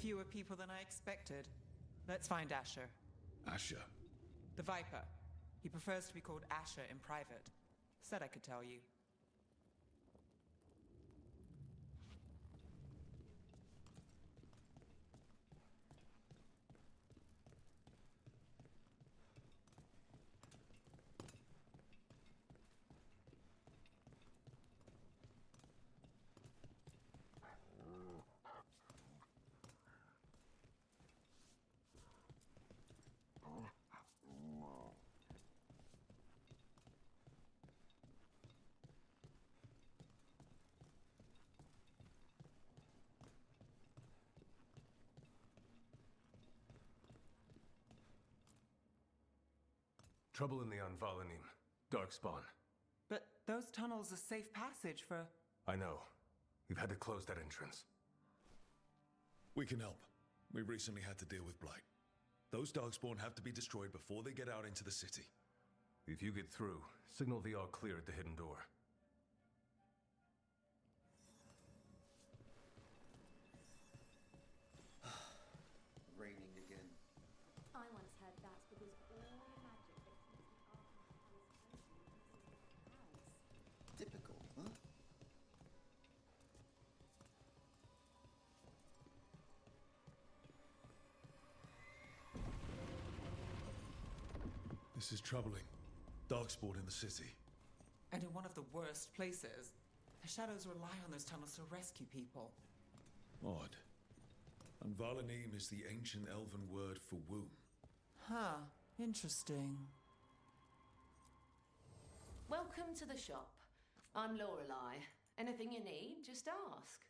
fewer people than I expected. Let's find Asher. Asher? The Viper. He prefers to be called Asher in private. Said I could tell you. Trouble in the Anvalanim. Darkspawn. But those tunnels are safe passage for... I know. We've had to close that entrance. We can help. We recently had to deal with Blight. Those Darkspawn have to be destroyed before they get out into the city. If you get through, signal the all clear at the hidden door. Raining again. I once heard that's because all magic that keeps the Arkham house. Typical, huh? This is troubling. Darkspawn in the city. And in one of the worst places. The shadows rely on those tunnels to rescue people. Odd. Anvalanim is the ancient elven word for womb. Huh. Interesting. Welcome to the shop. I'm Lorelei. Anything you need, just ask.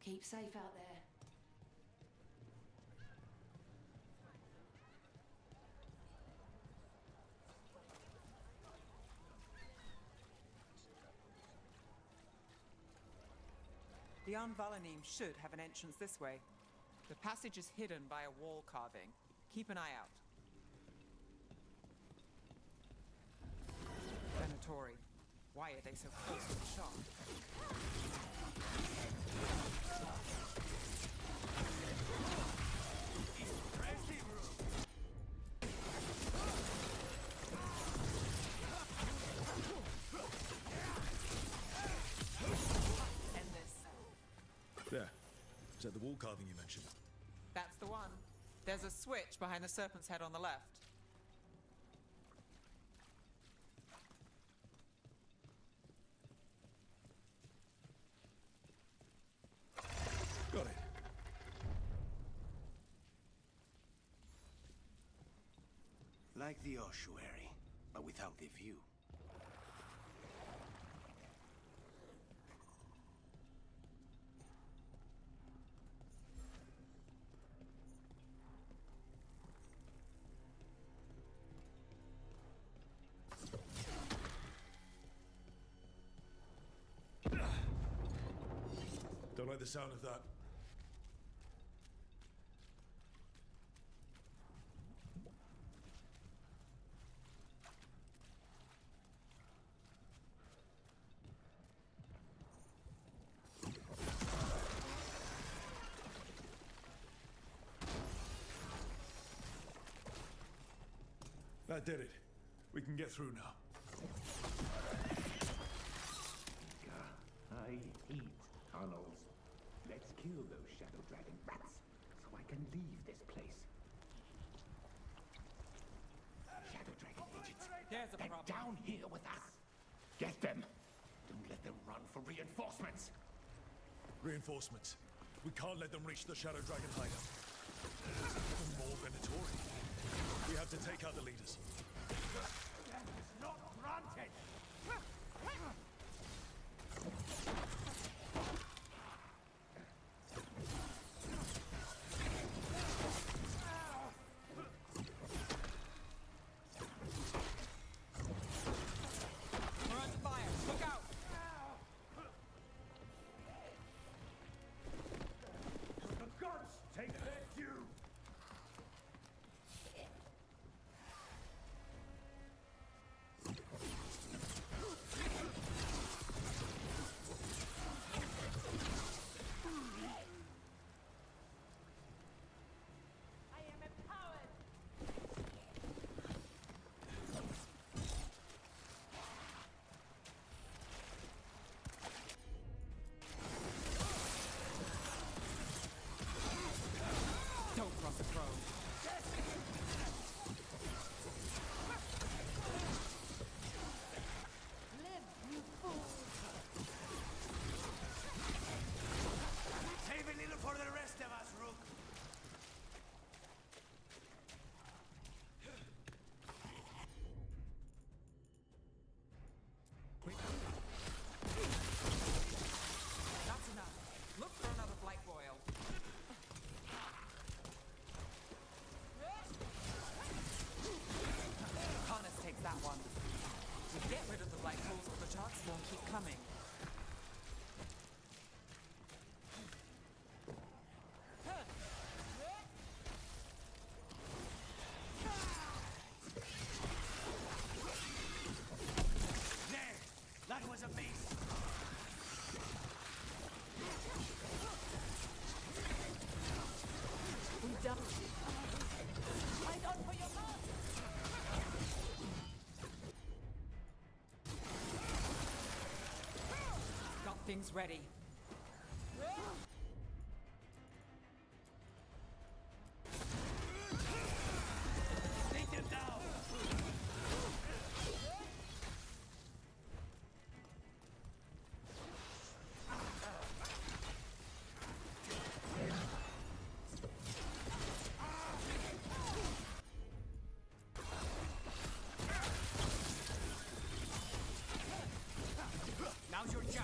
Keep safe out there. The Anvalanim should have an entrance this way. The passage is hidden by a wall carving. Keep an eye out. Venatori. Why are they so close to the shop? End this. There. Is that the wall carving you mentioned? That's the one. There's a switch behind the serpent's head on the left. Got it. Like the ossuary, but without the view. Don't like the sound of that. That did it. We can get through now. I hate tunnels. Let's kill those Shadow Dragon rats, so I can leave this place. Shadow Dragon agents, There's a they're problem. down here with us. Get them. Don't let them run for reinforcements. Reinforcements. We can't let them reach the Shadow Dragon hideout. Even more Venatori. We have to take out the leaders. That is not granted. We're under fire. Look out! The gods take their due. Save a little for the rest of us, Rook. That's enough. Look for another blight boil. Harness takes that one. We get rid of the blight pools, but the sharks won't keep coming. There! That was a beast! We done. Fight on for your mark. Got things ready. Take them down! Now's your chance!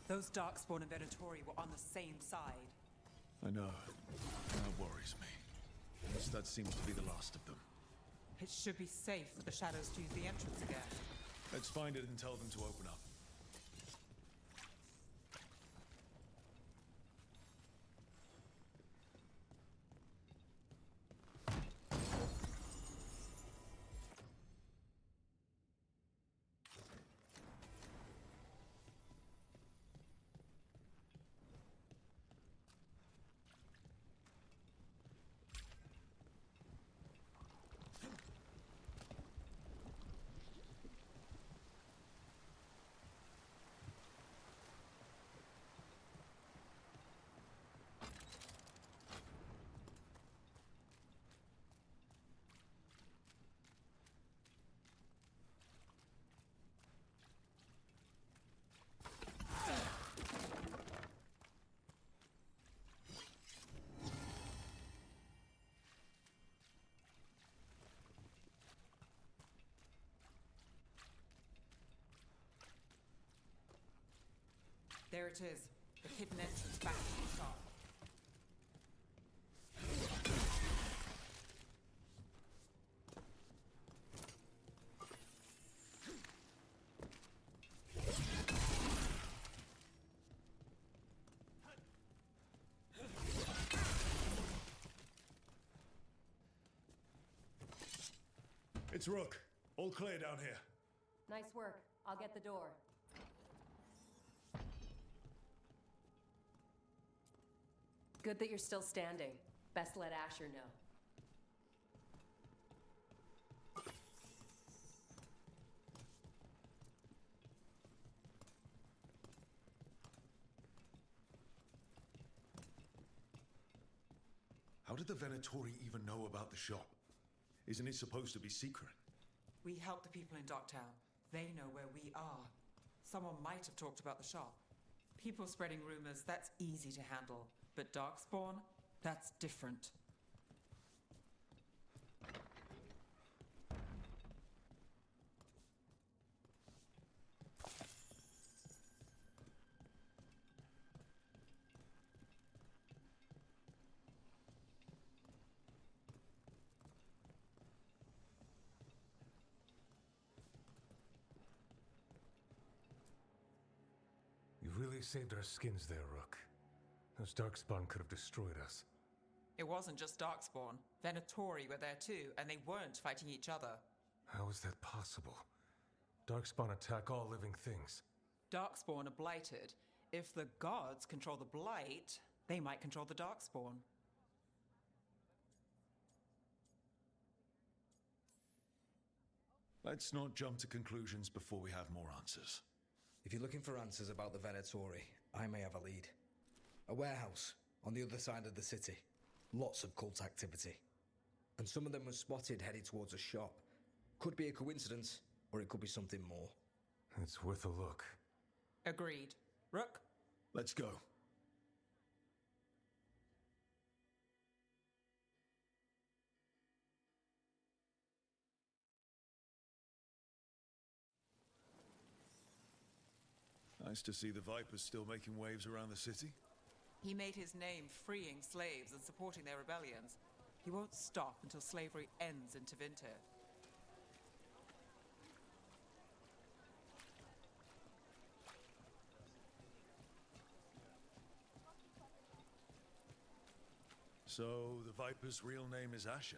Those Darkspawn and Venatori were on the same side. I know. That worries me. At least that seems to be the last of them. It should be safe for the shadows to use the entrance again. Let's find it and tell them to open up. There it is, the hidden entrance back to the shop. It's Rook. All clear down here. Nice work. I'll get the door. Good that you're still standing. Best let Asher know. How did the Venatori even know about the shop? Isn't it supposed to be secret? We help the people in Docktown. They know where we are. Someone might have talked about the shop. People spreading rumors, that's easy to handle. But Darkspawn, that's different. You really saved our skins there, Rook. Those Darkspawn could have destroyed us. It wasn't just Darkspawn. Venatori were there too, and they weren't fighting each other. How is that possible? Darkspawn attack all living things. Darkspawn are blighted. If the gods control the blight, they might control the Darkspawn. Let's not jump to conclusions before we have more answers. If you're looking for answers about the Venatori, I may have a lead. A warehouse. on the other side of the city. Lots of cult activity. And some of them were spotted headed towards a shop. Could be a coincidence, or it could be something more. It's worth a look. Agreed. Rook? Let's go. Nice to see the Vipers still making waves around the city. He made his name freeing slaves and supporting their rebellions. He won't stop until slavery ends in Tevinter. So, the Viper's real name is Asher?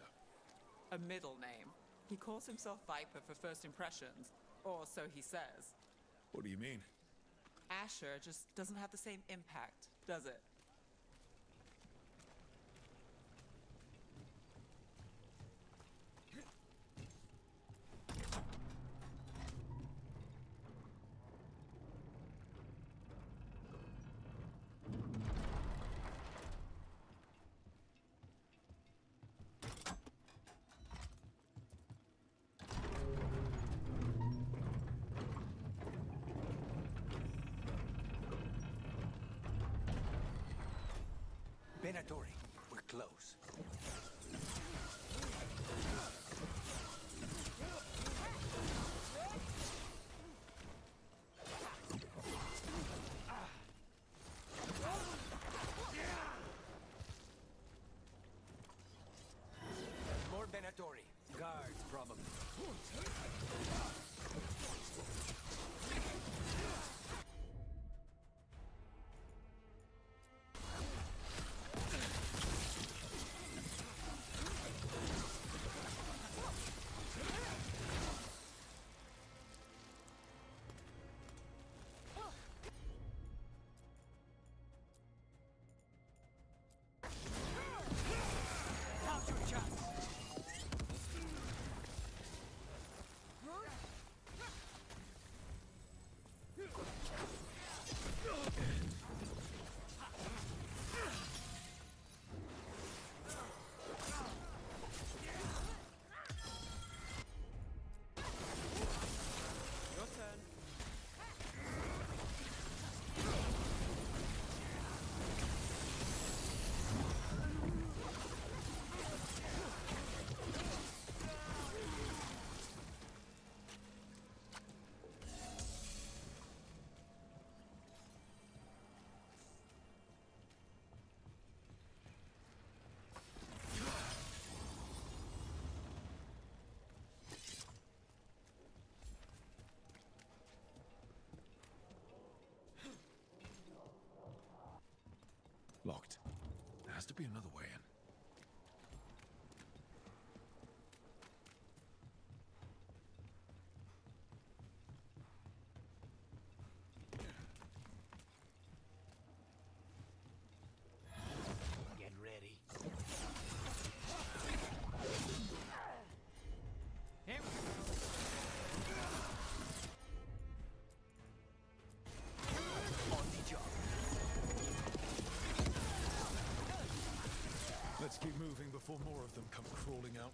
A middle name. He calls himself Viper for first impressions, or so he says. What do you mean? Asher just doesn't have the same impact, does it? Benatori, we're close. More Benatori. Guards, probably. Your turn. Locked. There has to be another way in. Get ready. Here we go. On the job. Let's keep moving before more of them come crawling out.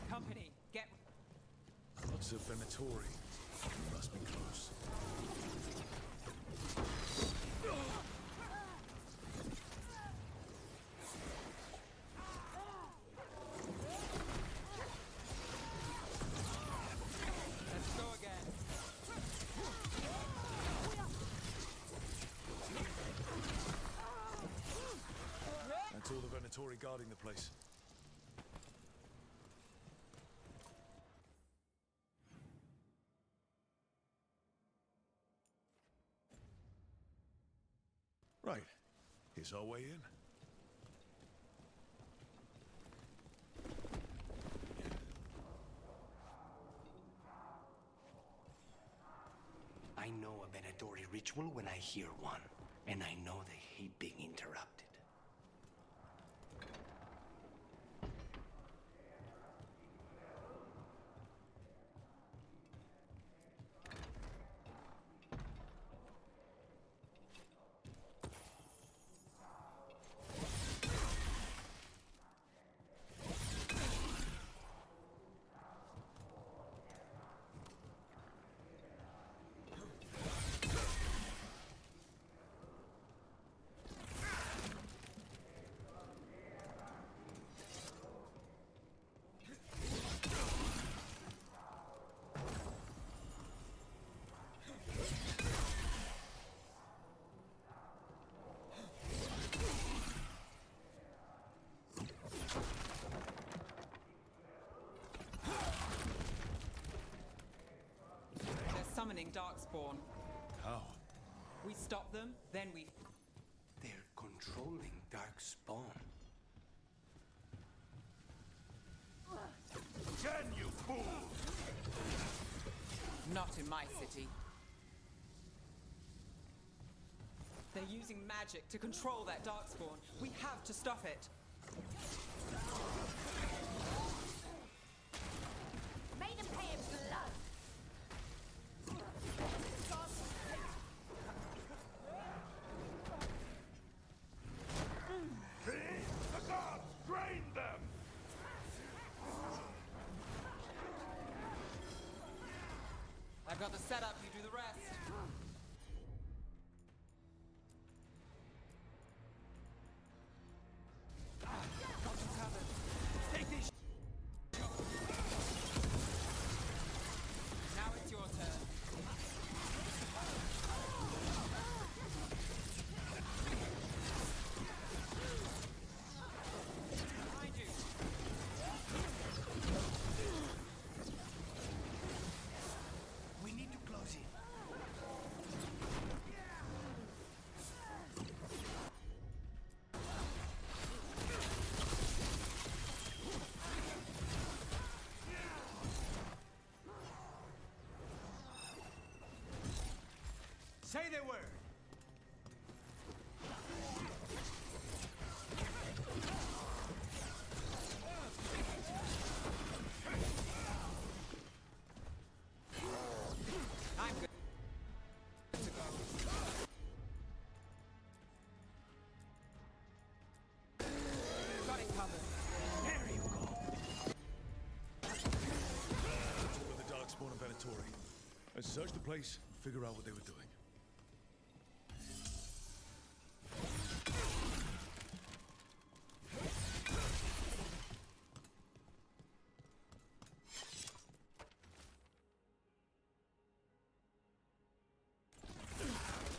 Company, get... Lots of Venatori. We must be close. Let's go again. That's all the Venatori guarding the place. Right. Here's our way in. I know a Venatori ritual when I hear one, and I know they hate being interrupted. Summoning Darkspawn. How? We stop them, then we... They're controlling Darkspawn. Can you fool? Not in my city. They're using magic to control that Darkspawn. We have to stop it. Made them pay in blood. The gods! Drain them! I've got the setup, you do the rest. Got you covered. Take these! Now it's your turn. Behind you. We need to close in. Say the word. I'm good to go. Got it covered. There you go. With the Darkspawn and Venatori. Let's search the place, figure out what they were doing.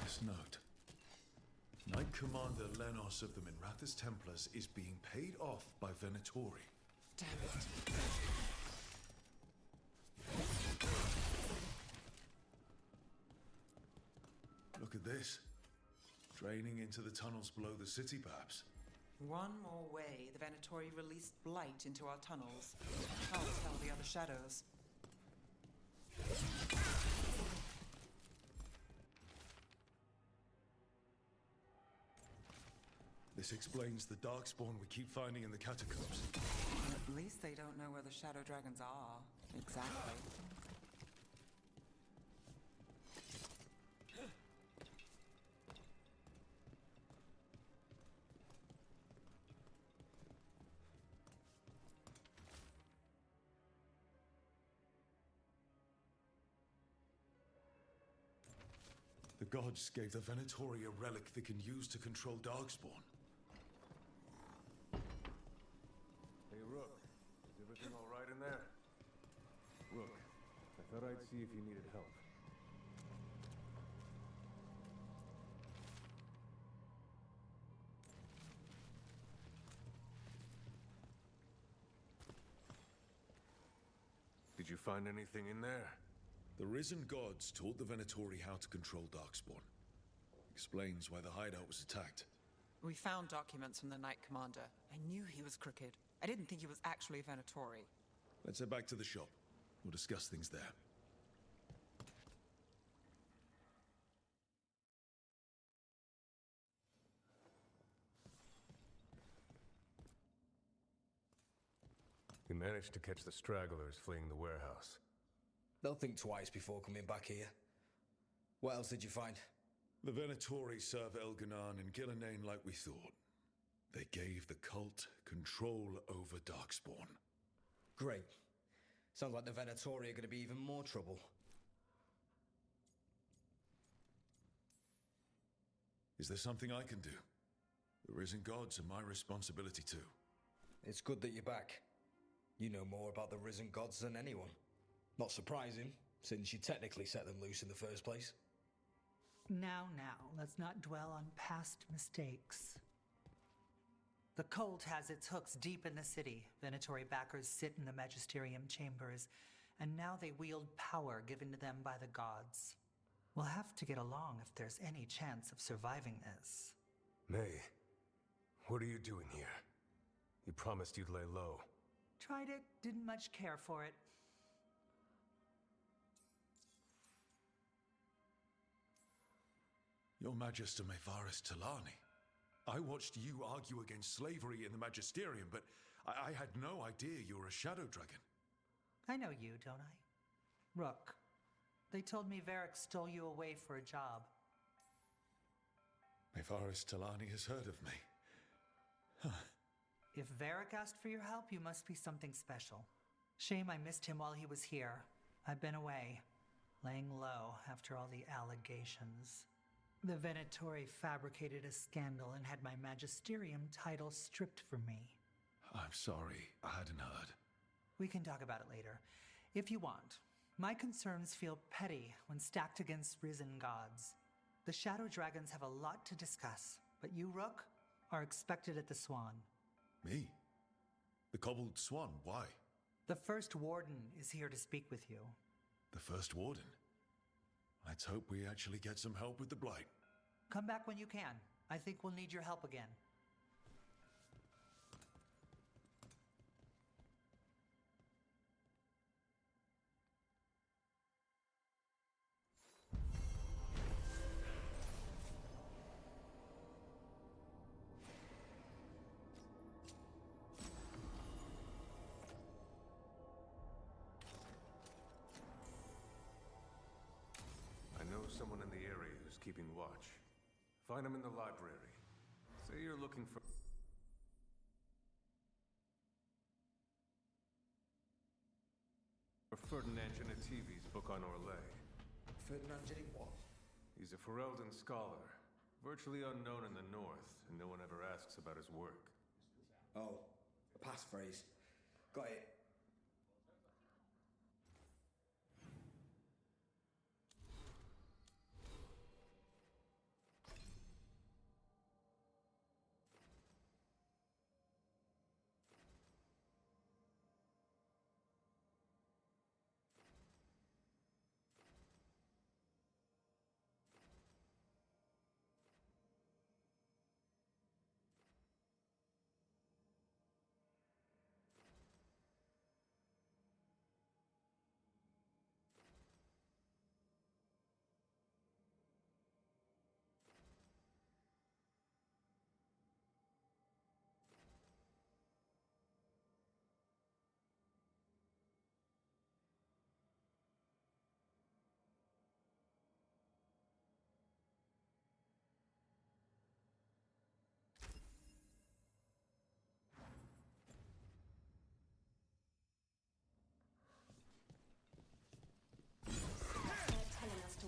This note. Knight Commander Lenos of the Minrathous Templars is being paid off by Venatori. Damn it. Look at this. Draining into the tunnels below the city, perhaps. One more way, the Venatori released blight into our tunnels. I'll tell the other shadows. This explains the Darkspawn we keep finding in the catacombs. At least they don't know where the shadow dragons are. Exactly. The gods gave the Venatori a relic they can use to control Darkspawn. Hey, Rook. Is everything all right in there? Rook, I thought I'd see if you needed help. Did you find anything in there? The risen gods taught the Venatori how to control Darkspawn. Explains why the hideout was attacked. We found documents from the Knight Commander. I knew he was crooked. I didn't think he was actually a Venatori. Let's head back to the shop. We'll discuss things there. You managed to catch the stragglers fleeing the warehouse. They'll think twice before coming back here. What else did you find? The Venatori serve Elganan and Gillenane like we thought. They gave the cult control over Darkspawn. Great. Sounds like the Venatori are going to be even more trouble. Is there something I can do? The Risen Gods are my responsibility too. It's good that you're back. You know more about the Risen Gods than anyone. Not surprising, since you technically set them loose in the first place. Now, let's not dwell on past mistakes. The cult has its hooks deep in the city. Venatori backers sit in the Magisterium chambers, and now they wield power given to them by the gods. We'll have to get along if there's any chance of surviving this. May, what are you doing here? You promised you'd lay low. Tried it, didn't much care for it. Your Magister Mevaris Talani. I watched you argue against slavery in the Magisterium, but I had no idea you were a Shadow Dragon. I know you, don't I? Rook. They told me Varric stole you away for a job. Mevaris Talani has heard of me. Huh. If Varric asked for your help, you must be something special. Shame I missed him while he was here. I've been away, laying low after all the allegations. The Venatori fabricated a scandal and had my Magisterium title stripped from me. I'm sorry, I hadn't heard. We can talk about it later, if you want. My concerns feel petty when stacked against risen gods. The Shadow Dragons have a lot to discuss, but you, Rook, are expected at the Swan. Me? The Cobbled Swan, why? The First Warden is here to speak with you. The First Warden? Let's hope we actually get some help with the Blight. Come back when you can. I think we'll need your help again. Someone in the area who's keeping watch. Find him in the library. Say you're looking for Ferdinand Genetivi's book on Orlais. Ferdinand Genetivi what? He's a Ferelden scholar, virtually unknown in the north, and no one ever asks about his work. Oh, a passphrase. Got it.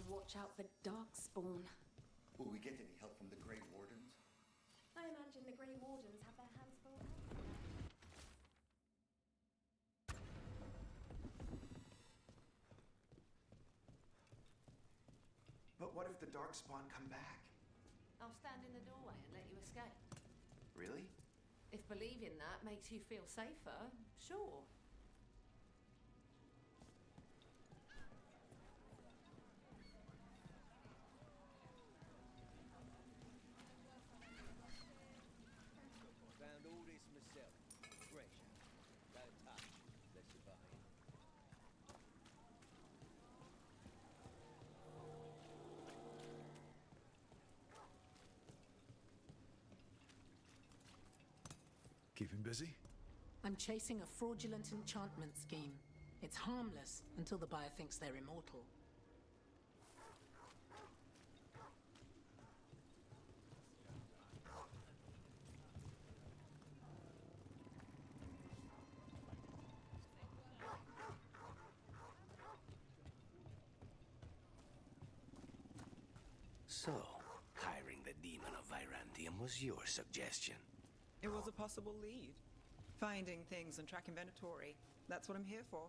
Watch out for Darkspawn. Will we get any help from the Grey Wardens? I imagine the Grey Wardens have their hands full. But what if the Darkspawn come back? I'll stand in the doorway and let you escape. Really? If believing that makes you feel safer, sure. Keep him busy? I'm chasing a fraudulent enchantment scheme. It's harmless until the buyer thinks they're immortal. So, hiring the demon of Virantium was your suggestion. It was a possible lead. Finding things and tracking Venatori. That's what I'm here for.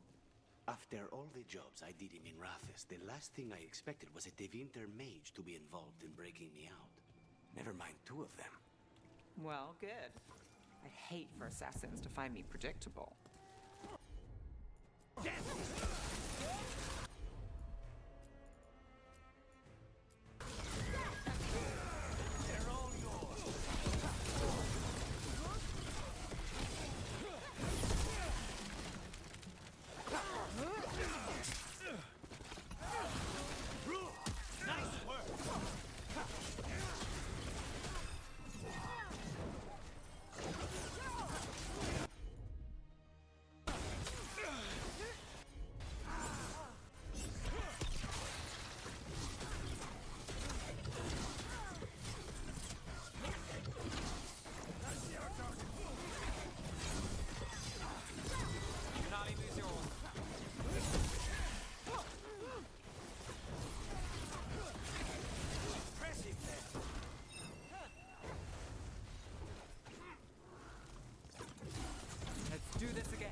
After all the jobs I did in Minrathis, the last thing I expected was a Tevinter mage to be involved in breaking me out. Never mind two of them. Well, good. I hate for assassins to find me predictable. Do this again.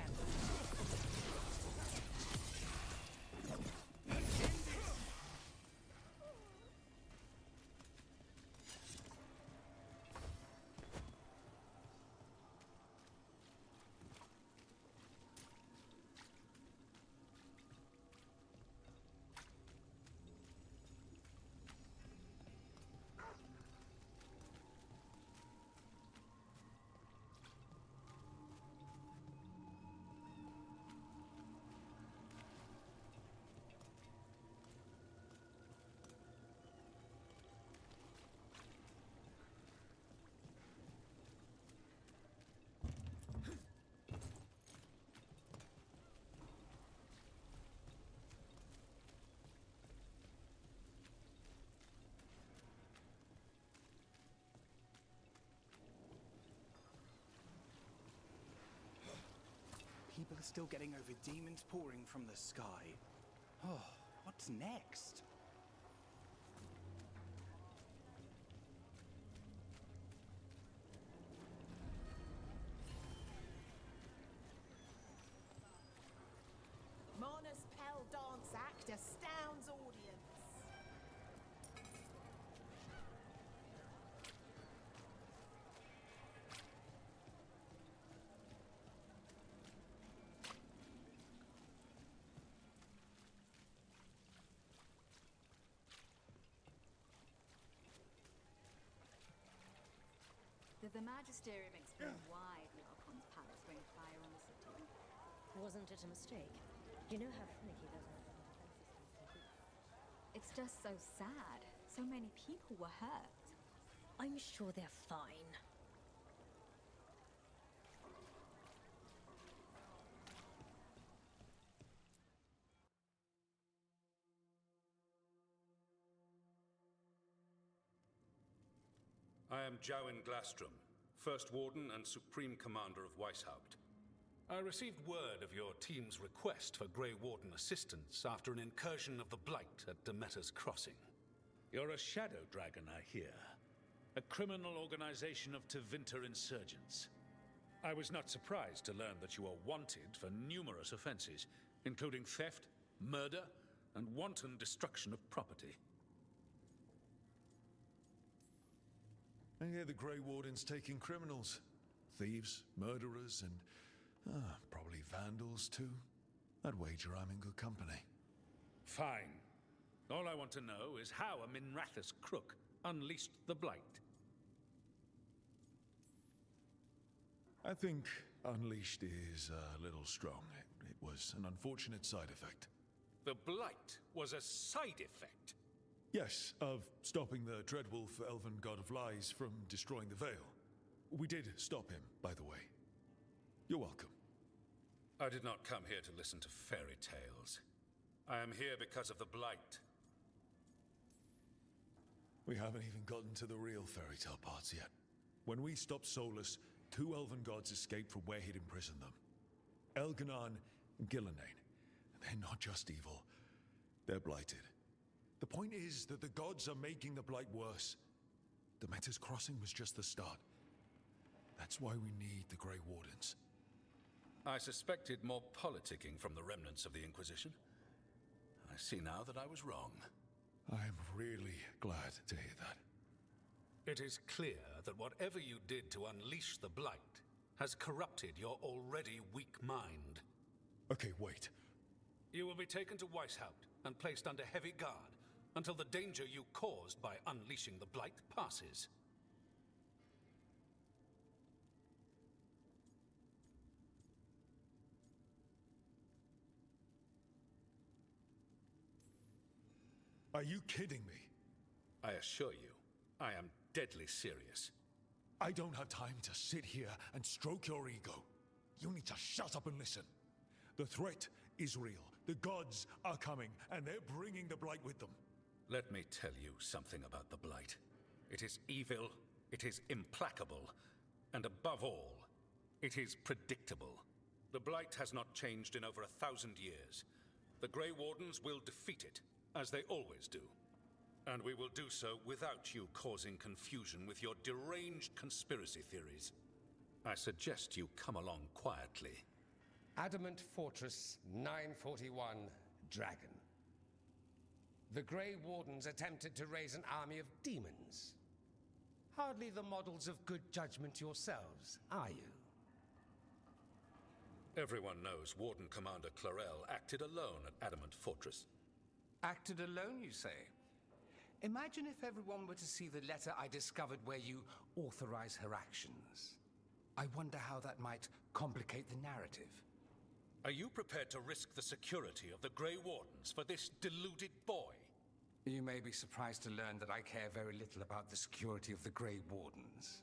People are still getting over demons pouring from the sky. Oh, what's next? Mona's Pell dance act astounds audience. The Magisterium explained why the Archon's palace rained fire on the city. Wasn't it a mistake? You know how finicky those defense systems can be. It's just so sad. So many people were hurt. I'm sure they're fine. I am Jowin Glastrom, First Warden and Supreme Commander of Weishaupt. I received word of your team's request for Grey Warden assistance after an incursion of the Blight at Demeter's Crossing. You're a shadow dragon, I hear. A criminal organization of Tevinter insurgents. I was not surprised to learn that you are wanted for numerous offenses, including theft, murder, and wanton destruction of property. I hear the Grey Warden's taking criminals. Thieves, murderers, and probably vandals too. I'd wager I'm in good company. Fine. All I want to know is how a Minrathis crook unleashed the Blight. I think unleashed is a little strong. It was an unfortunate side effect. The Blight was a side effect? Yes, of stopping the Dreadwolf Elven God of Lies from destroying the Veil. We did stop him, by the way. You're welcome. I did not come here to listen to fairy tales. I am here because of the Blight. We haven't even gotten to the real fairy tale parts yet. When we stopped Solus, 2 elven gods escaped from where he'd imprisoned them. Elganon and Gillenane. They're not just evil. They're blighted. The point is that the gods are making the Blight worse. Demeter's Crossing was just the start. That's why we need the Grey Wardens. I suspected more politicking from the remnants of the Inquisition. I see now that I was wrong. I'm really glad to hear that. It is clear that whatever you did to unleash the Blight has corrupted your already weak mind. Okay, wait. You will be taken to Weishaupt and placed under heavy guard until the danger you caused by unleashing the Blight passes. Are you kidding me? I assure you, I am deadly serious. I don't have time to sit here and stroke your ego. You need to shut up and listen. The threat is real. The gods are coming, and they're bringing the Blight with them. Let me tell you something about the Blight. It is evil, it is implacable, and above all, it is predictable. The Blight has not changed in over 1,000 years. The Grey Wardens will defeat it, as they always do. And we will do so without you causing confusion with your deranged conspiracy theories. I suggest you come along quietly. Adamant Fortress 941 Dragon. The Grey Wardens attempted to raise an army of demons. Hardly the models of good judgment yourselves, are you? Everyone knows Warden Commander Clarel acted alone at Adamant Fortress. Acted alone, you say? Imagine if everyone were to see the letter I discovered where you authorize her actions. I wonder how that might complicate the narrative. Are you prepared to risk the security of the Grey Wardens for this deluded boy? You may be surprised to learn that I care very little about the security of the Grey Wardens.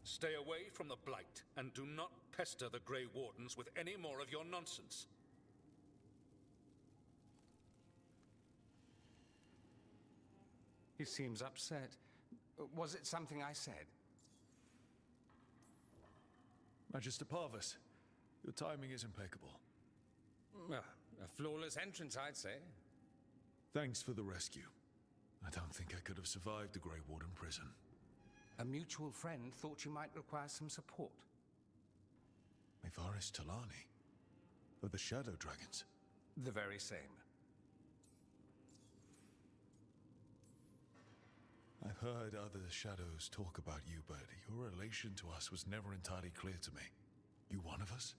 Stay away from the Blight, and do not pester the Grey Wardens with any more of your nonsense. He seems upset. Was it something I said? Magister Parvus, your timing is impeccable. A flawless entrance, I'd say. Thanks for the rescue. I don't think I could have survived the Grey Warden prison. A mutual friend thought you might require some support. Mevaris Talani? Of the Shadow Dragons? The very same. I've heard other shadows talk about you, but your relation to us was never entirely clear to me. You one of us?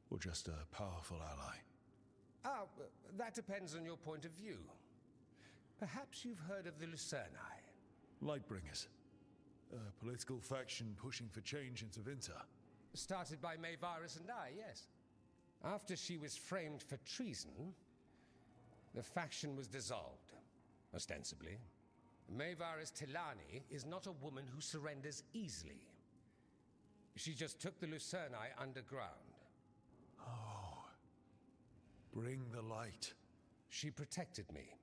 Or just a powerful ally? That depends on your point of view. Perhaps you've heard of the Lucerni. Lightbringers. A political faction pushing for change in Tevinter. Started by Mevaris and I, yes. After she was framed for treason, the faction was dissolved, ostensibly. Mevaris Tilani is not a woman who surrenders easily. She just took the Lucerni underground. Oh. Bring the light. She protected me.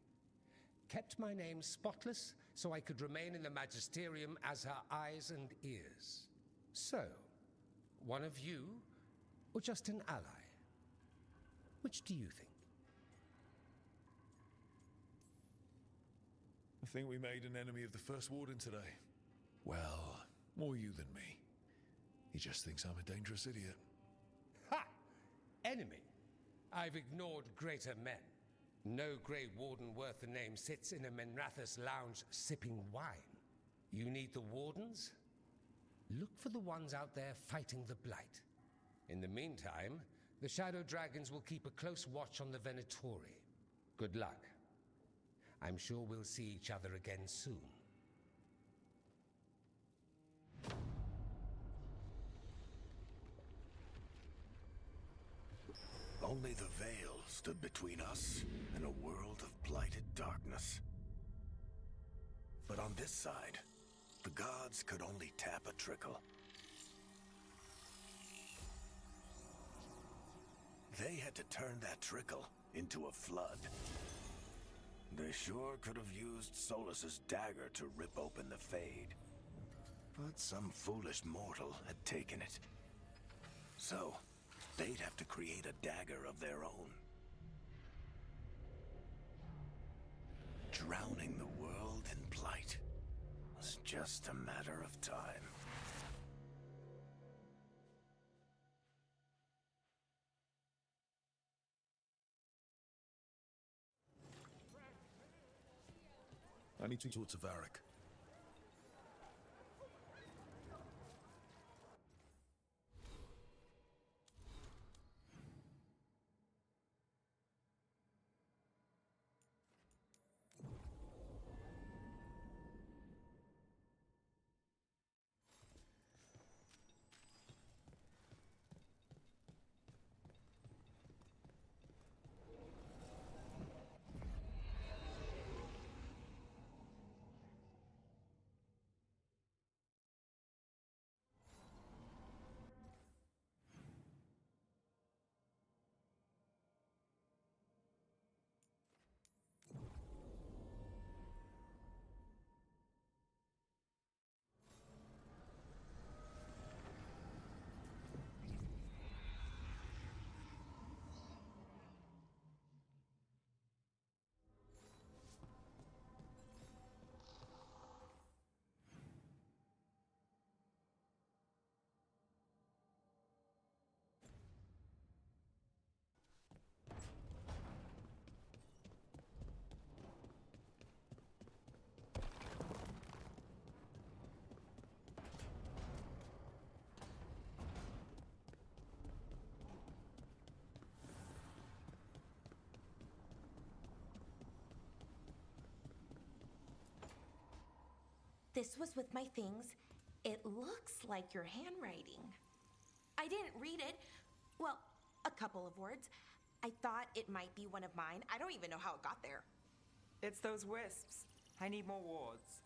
Kept my name spotless so I could remain in the Magisterium as her eyes and ears. So, one of you, or just an ally? Which do you think? I think we made an enemy of the First Warden today. Well, more you than me. He just thinks I'm a dangerous idiot. Ha! Enemy? I've ignored greater men. No Grey Warden worth the name sits in a Menrathus lounge sipping wine. You need the Wardens? Look for the ones out there fighting the Blight. In the meantime, the Shadow Dragons will keep a close watch on the Venatori. Good luck. I'm sure we'll see each other again soon. Only the veil stood between us and a world of blighted darkness. But on this side, the gods could only tap a trickle. They had to turn that trickle into a flood. They sure could have used Solus's dagger to rip open the Fade. But some foolish mortal had taken it. So, they'd have to create a dagger of their own. Drowning the world in blight was just a matter of time. I need to talk to Varric. This was with my things. It looks like your handwriting. I didn't read it. Well, a couple of words. I thought it might be one of mine. I don't even know how it got there. It's those wisps. I need more wards.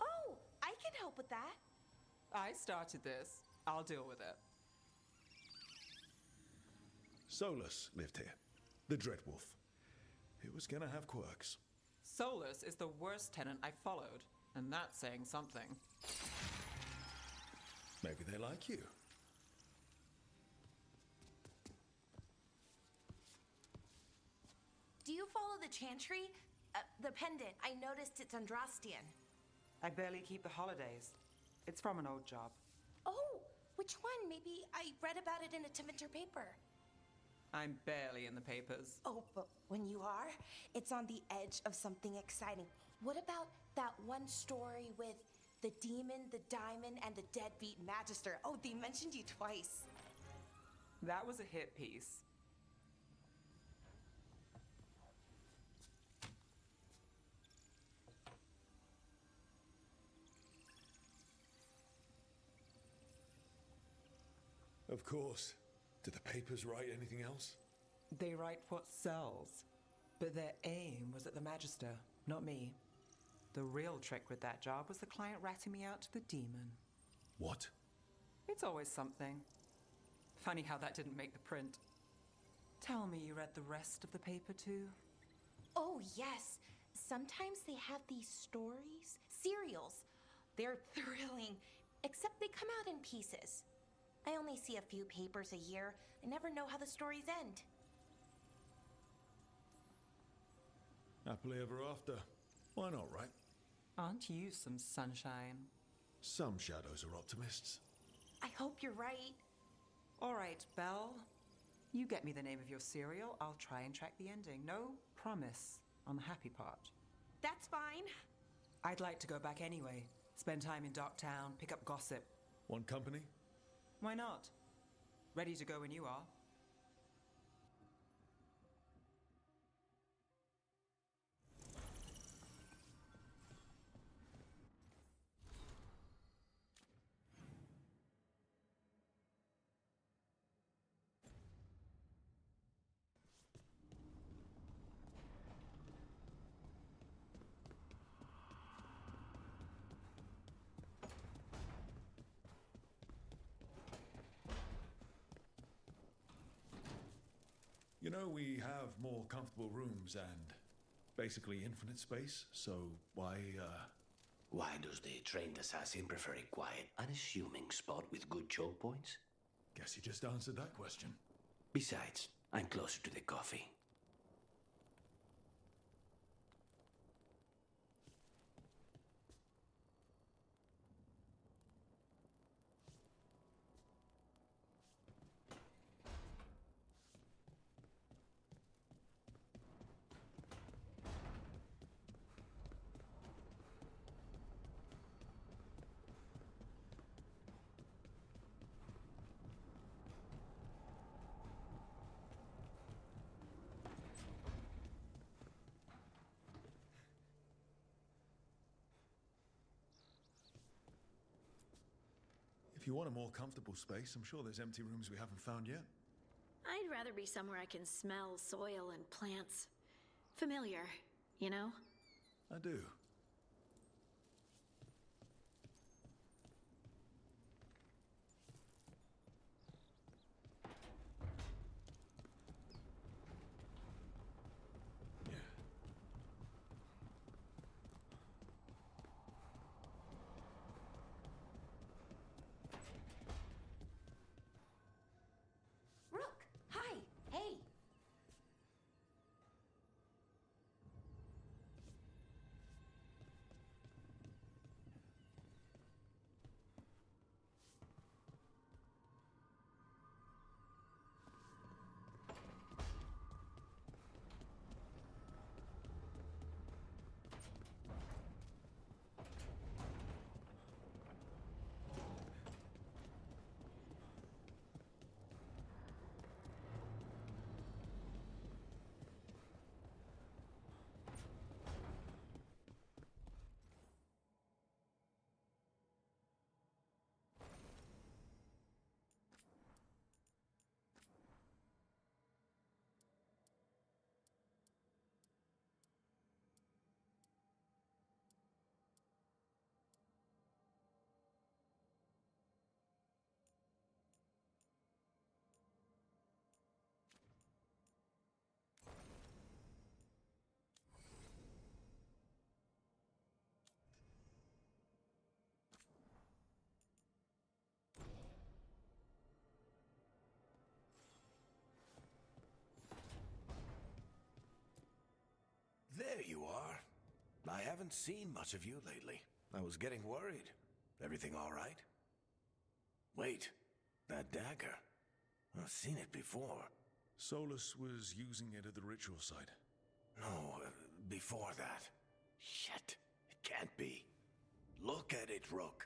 Oh, I can help with that. I started this. I'll deal with it. Solus lived here. The Dreadwolf. It was gonna have quirks. Solus is the worst tenant I followed, and that's saying something. Maybe they like you. Do you follow the chantry? The pendant. I noticed it's Andrastian. I barely keep the holidays. It's from an old job. Oh, which one? Maybe I read about it in a Tevinter paper. I'm barely in the papers. Oh, but when you are, it's on the edge of something exciting. What about that one story with the demon, the diamond, and the deadbeat magister? Oh, they mentioned you twice. That was a hit piece. Of course. Do the papers write anything else? They write what sells. But their aim was at the Magister, not me. The real trick with that job was the client ratting me out to the demon. What? It's always something. Funny how that didn't make the print. Tell me you read the rest of the paper too? Oh, yes. Sometimes they have these stories, serials. They're thrilling, except they come out in pieces. I only see a few papers a year. I never know how the stories end. Happily ever after. Why not, right? Aren't you some sunshine? Some shadows are optimists. I hope you're right. All right, Belle. You get me the name of your serial. I'll try and track the ending. No promise on the happy part. That's fine. I'd like to go back anyway. Spend time in Darktown, pick up gossip. Want company? Why not? Ready to go when you are. You know, we have more comfortable rooms and basically infinite space, so why does the trained assassin prefer a quiet, unassuming spot with good choke points? Guess you just answered that question. Besides, I'm closer to the coffee. If you want a more comfortable space, I'm sure there's empty rooms we haven't found yet. I'd rather be somewhere I can smell soil and plants. Familiar, you know? I do. Rook, hi. Hey. There you are. I haven't seen much of you lately. I was getting worried. Everything all right? Wait, that dagger. I've seen it before. Solus was using it at the ritual site. No, before that. Shit, it can't be. Look at it, Rook.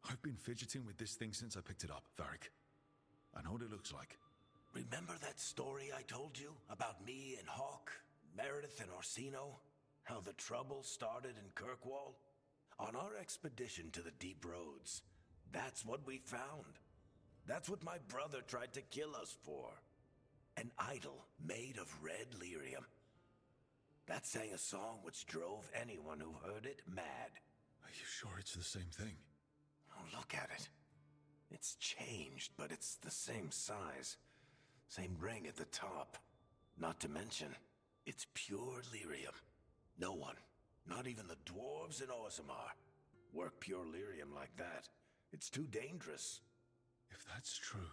I've been fidgeting with this thing since I picked it up, Varric. I know what it looks like. Remember that story I told you about me and Hawk, Meredith and Orsino? How the trouble started in Kirkwall? On our expedition to the Deep Roads, that's what we found. That's what my brother tried to kill us for. An idol made of red lyrium. That sang a song which drove anyone who heard it mad. Are you sure it's the same thing? Oh, look at it. It's changed, but it's the same size. Same ring at the top. Not to mention, it's pure lyrium. No one, not even the dwarves in Orzammar, work pure lyrium like that. It's too dangerous. If that's true,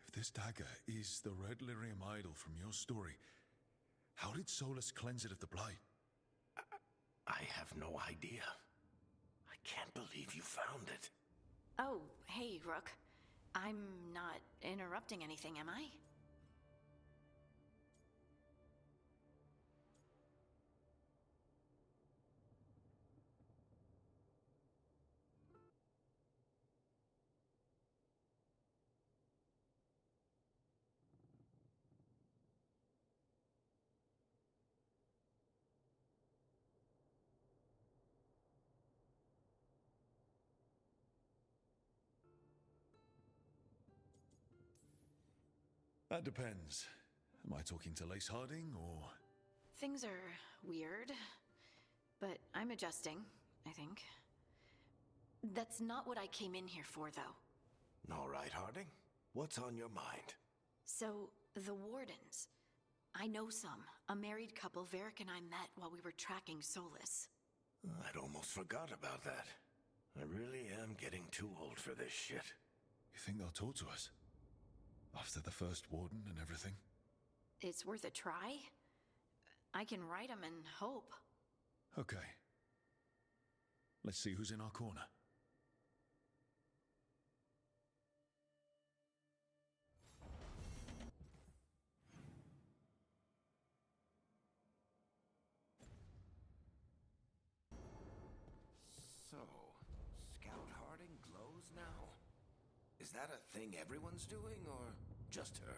if this dagger is the red lyrium idol from your story, how did Solus cleanse it of the blight? I have no idea. I can't believe you found it. Oh, hey, Rook. I'm not interrupting anything, am I? That depends. Am I talking to Lace Harding, or...? Things are weird, but I'm adjusting, I think. That's not what I came in here for, though. All right, Harding. What's on your mind? So, the Wardens. I know some. A married couple Varric and I met while we were tracking Solus. I'd almost forgot about that. I really am getting too old for this shit. You think they'll talk to us? After the first warden and everything? It's worth a try. I can write them and hope. Okay. Let's see who's in our corner. So, Scout Harding glows now? Is that a thing everyone's doing, or just her?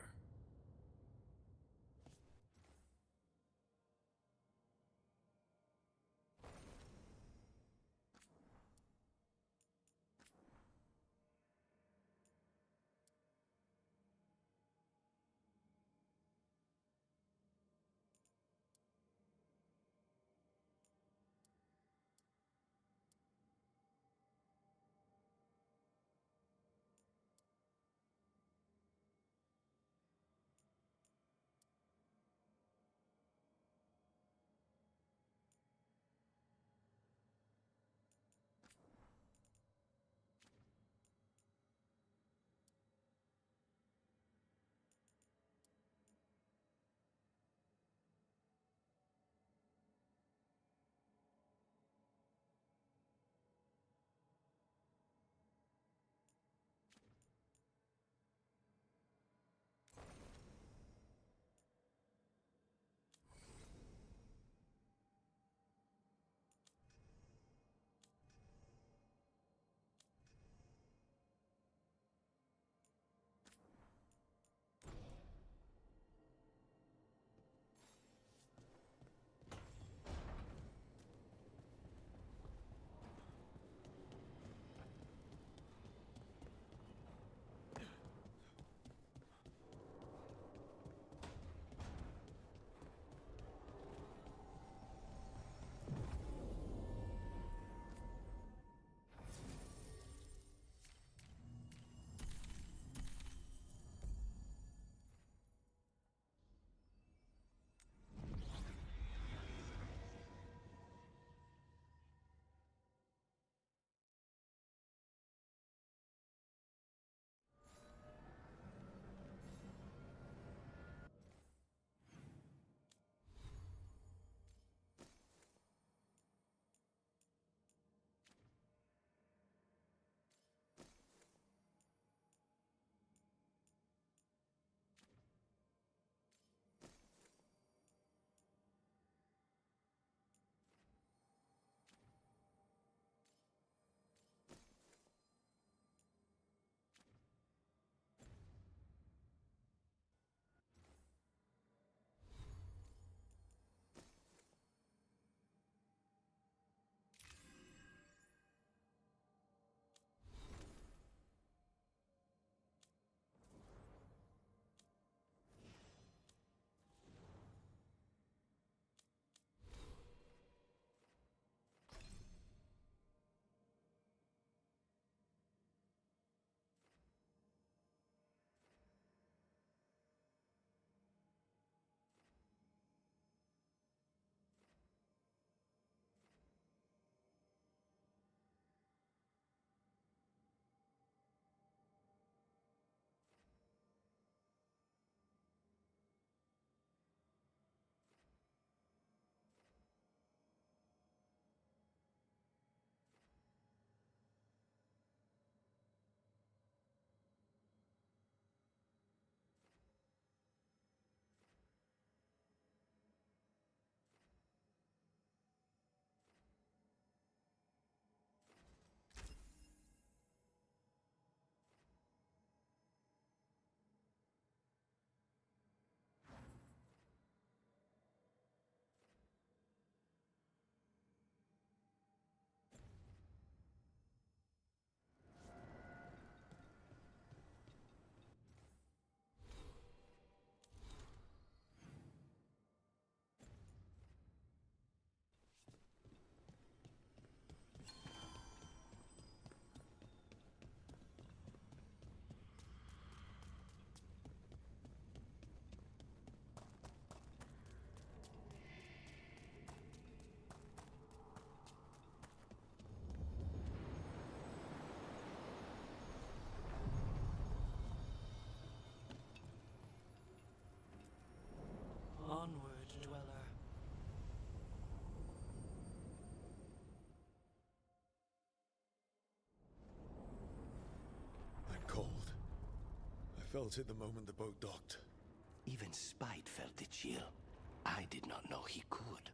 felt it the moment the boat docked. Even Spite felt the chill. I did not know he could.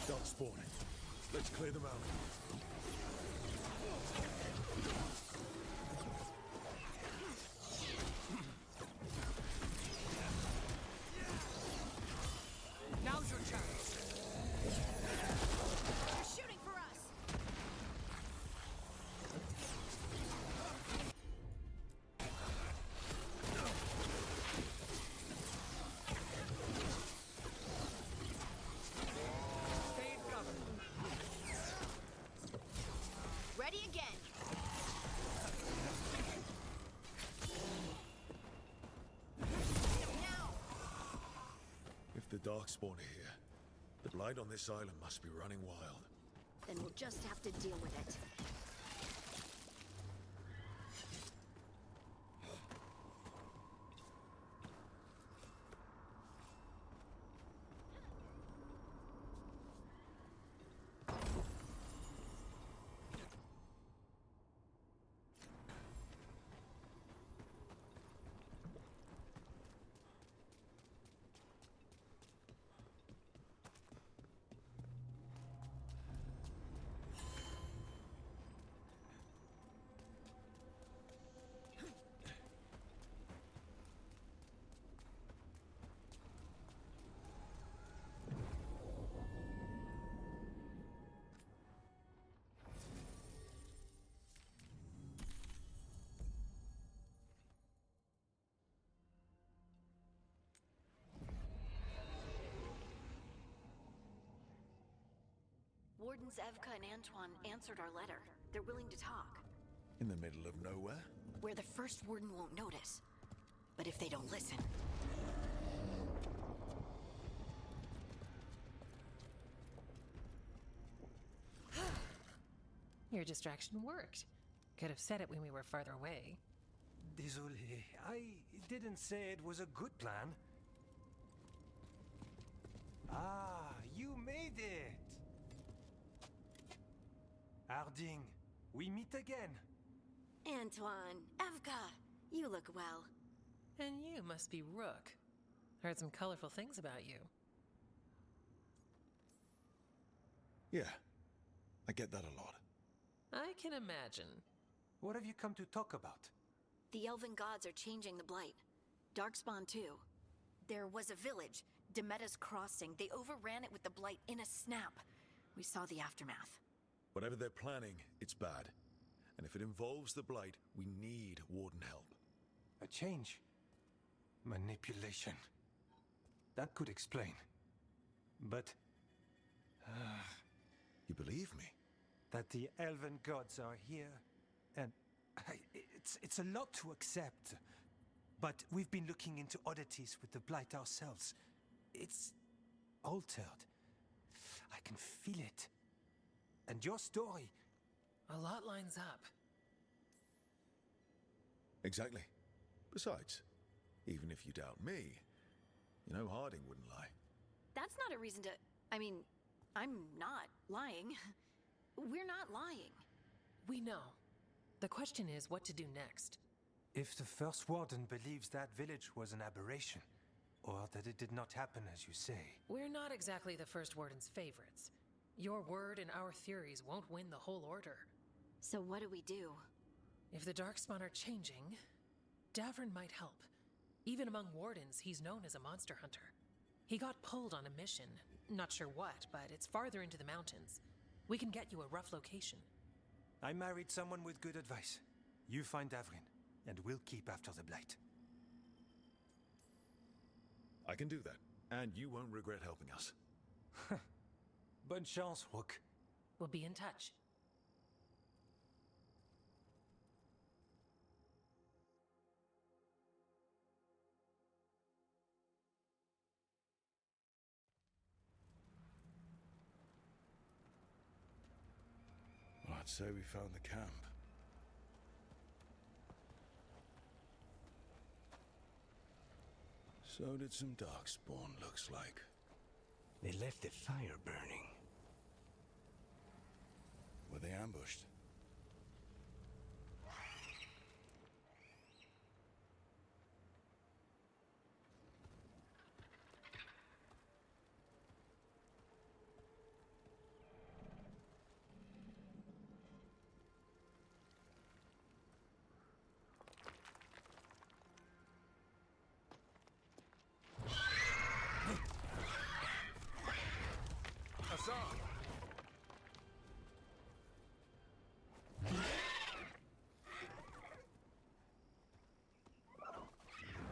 Dark spawning. Let's clear them out. Now's your chance. They're shooting for us. Ready again. Now. If the Darkspawn are here, the blight on this island must be running wild. Then we'll just have to deal with it. Wardens Evka and Antoine answered our letter. They're willing to talk. In the middle of nowhere? Where the first warden won't notice. But if they don't listen... Your distraction worked. Could have said it when we were farther away. Désolé, I didn't say it was a good plan. Ah, you made it! Harding, we meet again. Antoine, Evka, you look well. And you must be Rook. Heard some colorful things about you. Yeah, I get that a lot. I can imagine. What have you come to talk about? The Elven gods are changing the Blight. Darkspawn too. There was a village, Demeta's Crossing. They overran it with the Blight in a snap. We saw the aftermath. Whatever they're planning, it's bad. And if it involves the Blight, we need Warden help. A change. Manipulation. That could explain. But... you believe me? That the Elven gods are here, and... It's a lot to accept. But we've been looking into oddities with the Blight ourselves. It's... altered. I can feel it. And your story... A lot lines up. Exactly. Besides, even if you doubt me, you know Harding wouldn't lie. That's not a reason to... I mean, I'm not lying. We're not lying. We know. The question is what to do next. If the First Warden believes that village was an aberration, or that it did not happen as you say... We're not exactly the First Warden's favorites. Your word and our theories won't win the whole order. So what do we do? If the Darkspawn are changing, Davrin might help. Even among Wardens, he's known as a monster hunter. He got pulled on a mission. Not sure what, but it's farther into the mountains. We can get you a rough location. I married someone with good advice. You find Davrin, and we'll keep after the Blight. I can do that, and you won't regret helping us. Bonne chance, Rook. We'll be in touch. Well, I'd say we found the camp. So did some Darkspawn, looks like. They left the fire burning. Were they ambushed?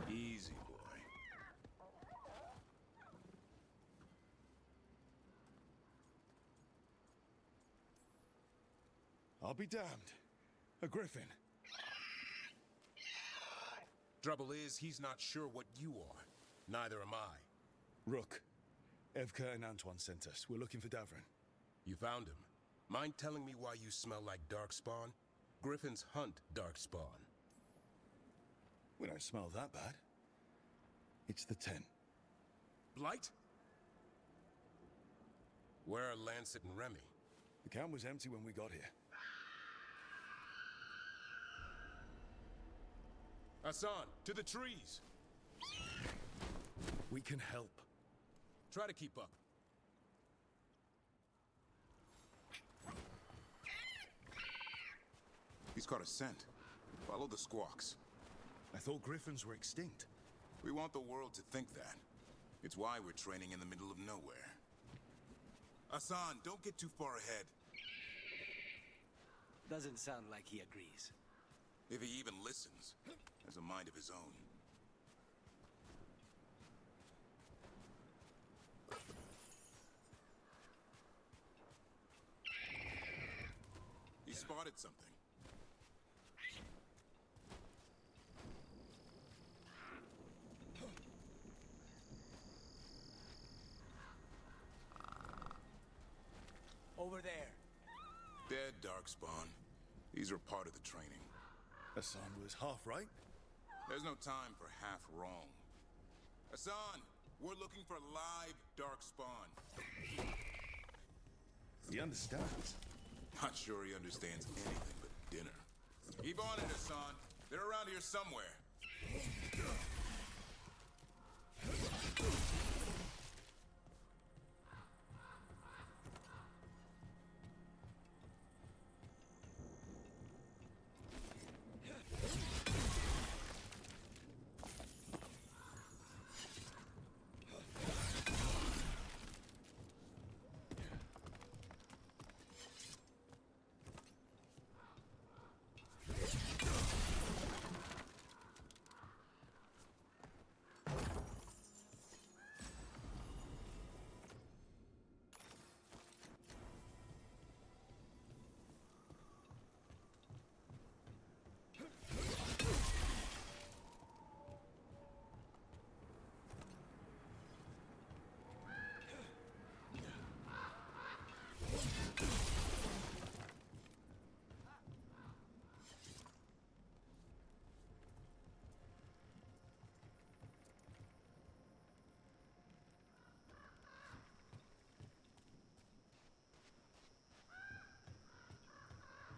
Easy, boy. I'll be damned. A griffin. Trouble is, he's not sure what you are. Neither am I. Rook. Evka and Antoine sent us. We're looking for Davrin. You found him. Mind telling me why you smell like Darkspawn? Griffins hunt Darkspawn. We don't smell that bad. It's the 10. Blight? Where are Lancet and Remy? The camp was empty when we got here. Hassan, to the trees! We can help. Try to keep up. He's caught a scent. Follow the squawks. I thought griffins were extinct. We want the world to think that. It's why we're training in the middle of nowhere. Hassan, don't get too far ahead. Doesn't sound like he agrees. If he even listens, has a mind of his own. He spotted something. Over there. Dead, Darkspawn. These are part of the training. Hassan was half right. There's no time for half wrong. Hassan, we're looking for live Darkspawn. He understands. Not sure he understands anything but dinner. Keep on it, Hassan. They're around here somewhere.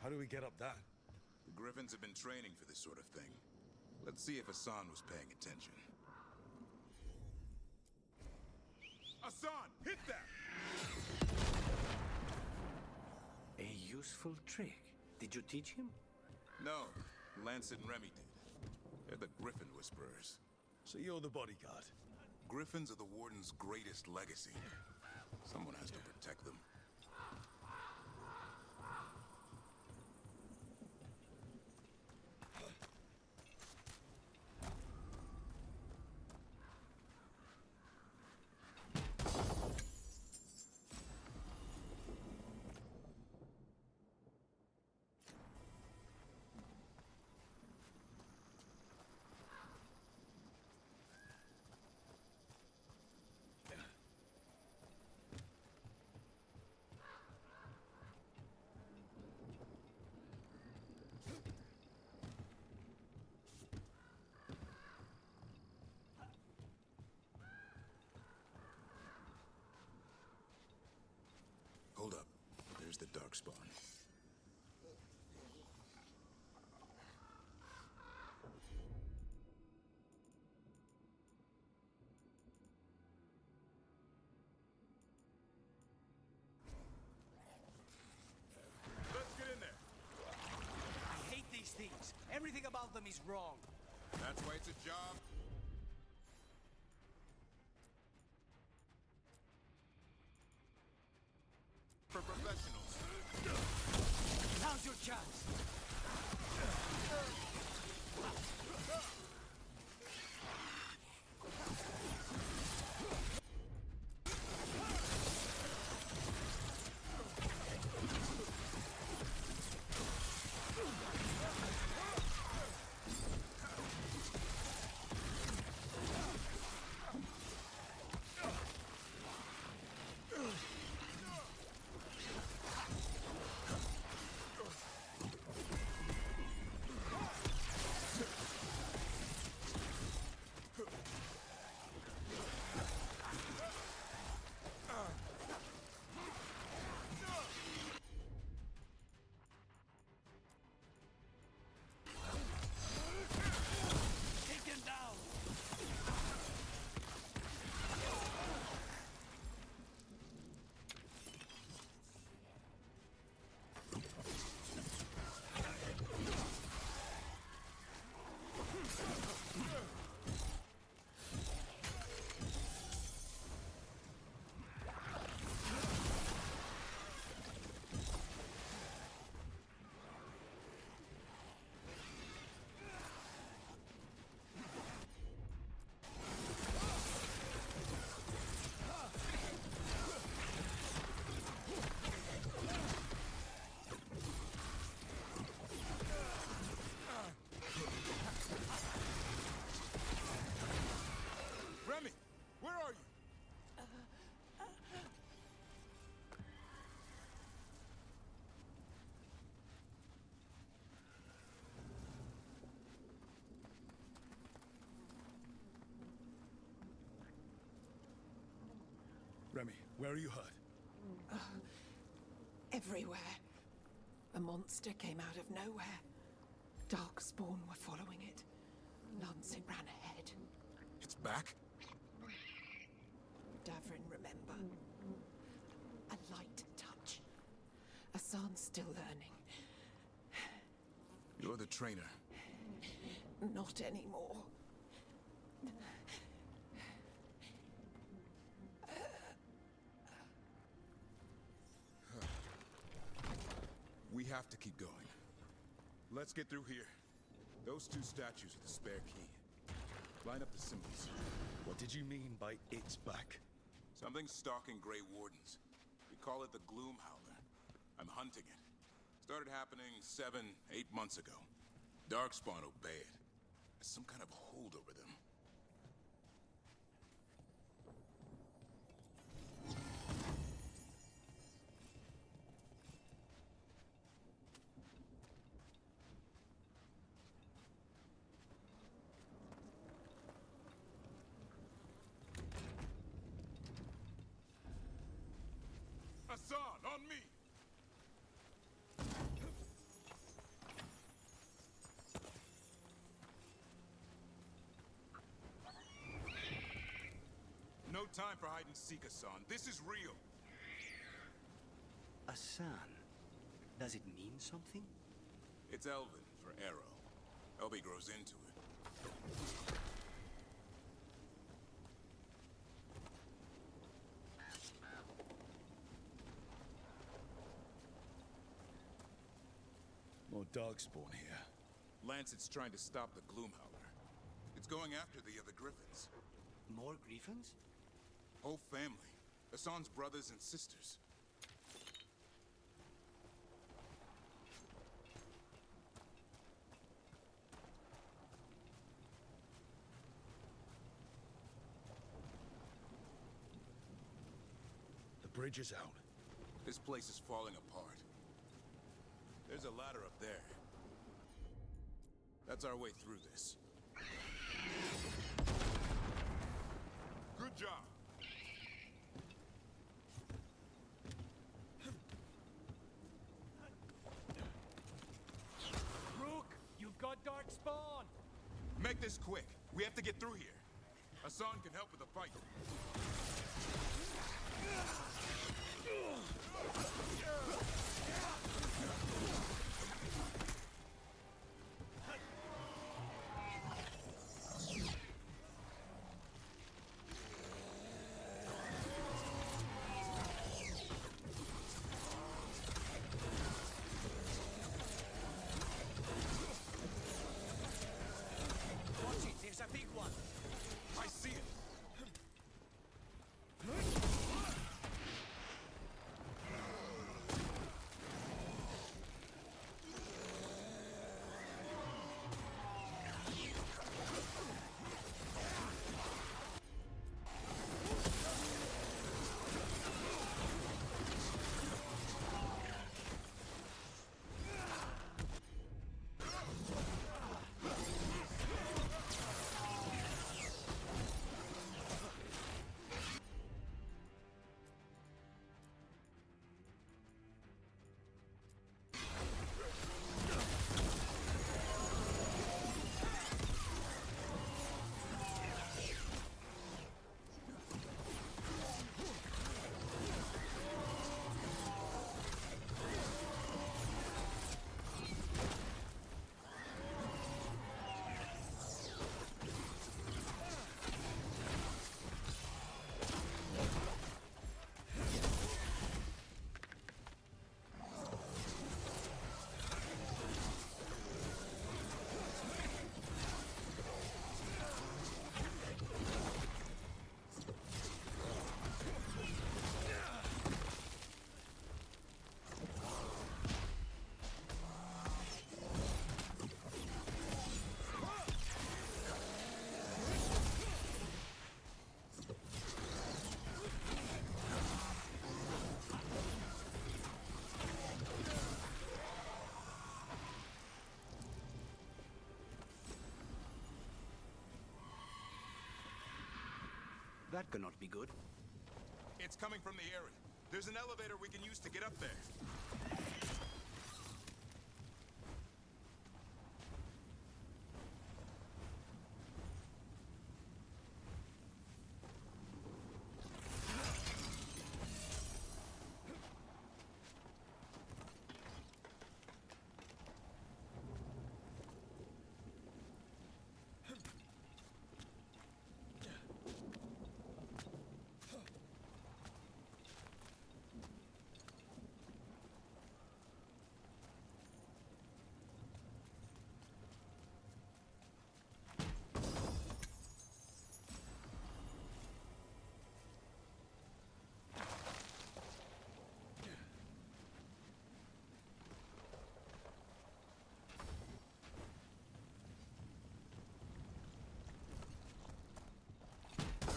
How do we get up that? The Griffins have been training for this sort of thing. Let's see if Hassan was paying attention. Hassan, hit that! A useful trick. Did you teach him? No, Lancet and Remy did. They're the Griffin Whisperers. So you're the bodyguard? Griffins are the Warden's greatest legacy. Someone has to protect them. Hold up. There's the Darkspawn. Let's get in there. I hate these things. Everything about them is wrong. That's why it's a job. For professionals. Now's your chance. Remy, where are you? Remy, where are you hurt? Everywhere. A monster came out of nowhere. Darkspawn were following it. Lancet ran ahead. It's back? Davrin, remember? A light touch. Asan's still learning. You're the trainer. Not anymore. We have to keep going. Let's get through here. Those two statues are the spare key. Line up the symbols. What did you mean by it's back? Something's stalking Grey Wardens. We call it the Gloom Howler. I'm hunting it. Started happening 7, 8 months ago. Darkspawn obey it. There's some kind of hold over them. Asan, on me! No time for hide and seek, Asan. This is real. Asan? Does it mean something? It's Elven for arrow. Elby grows into it. More Darkspawn here. Lancet's trying to stop the Gloomhowler. It's going after the other Griffins. More Griffins? Whole family. Hassan's brothers and sisters. The bridge is out. This place is falling apart. There's a ladder up there. That's our way through this. Good job. Rook, you've got Darkspawn! Make this quick. We have to get through here. Hassan can help with the fight. Watch it, there's a big one! I see it! That cannot be good. It's coming from the area. There's an elevator we can use to get up there.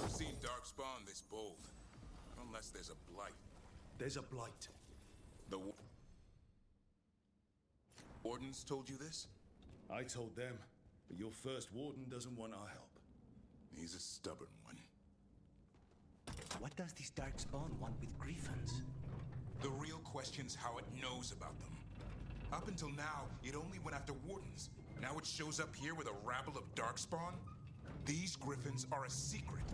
I've seen Darkspawn this bold. Unless there's a blight. There's a blight. The Wardens told you this? I told them, but your first warden doesn't want our help. He's a stubborn one. What does this Darkspawn want with Griffins? The real question's how it knows about them. Up until now, it only went after Wardens. Now it shows up here with a rabble of Darkspawn? These Griffins are a secret.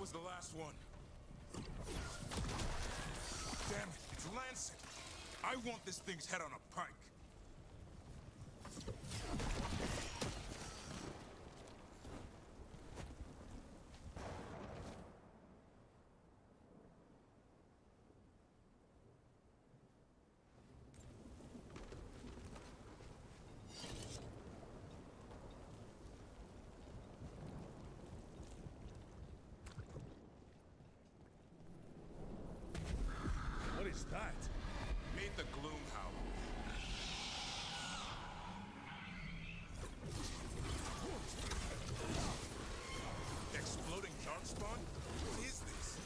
was the last one. Damn it, it's Lancet. I want this thing's head on a pike. What is that? Meet the Gloomhowler. Exploding darkspawn? What is this?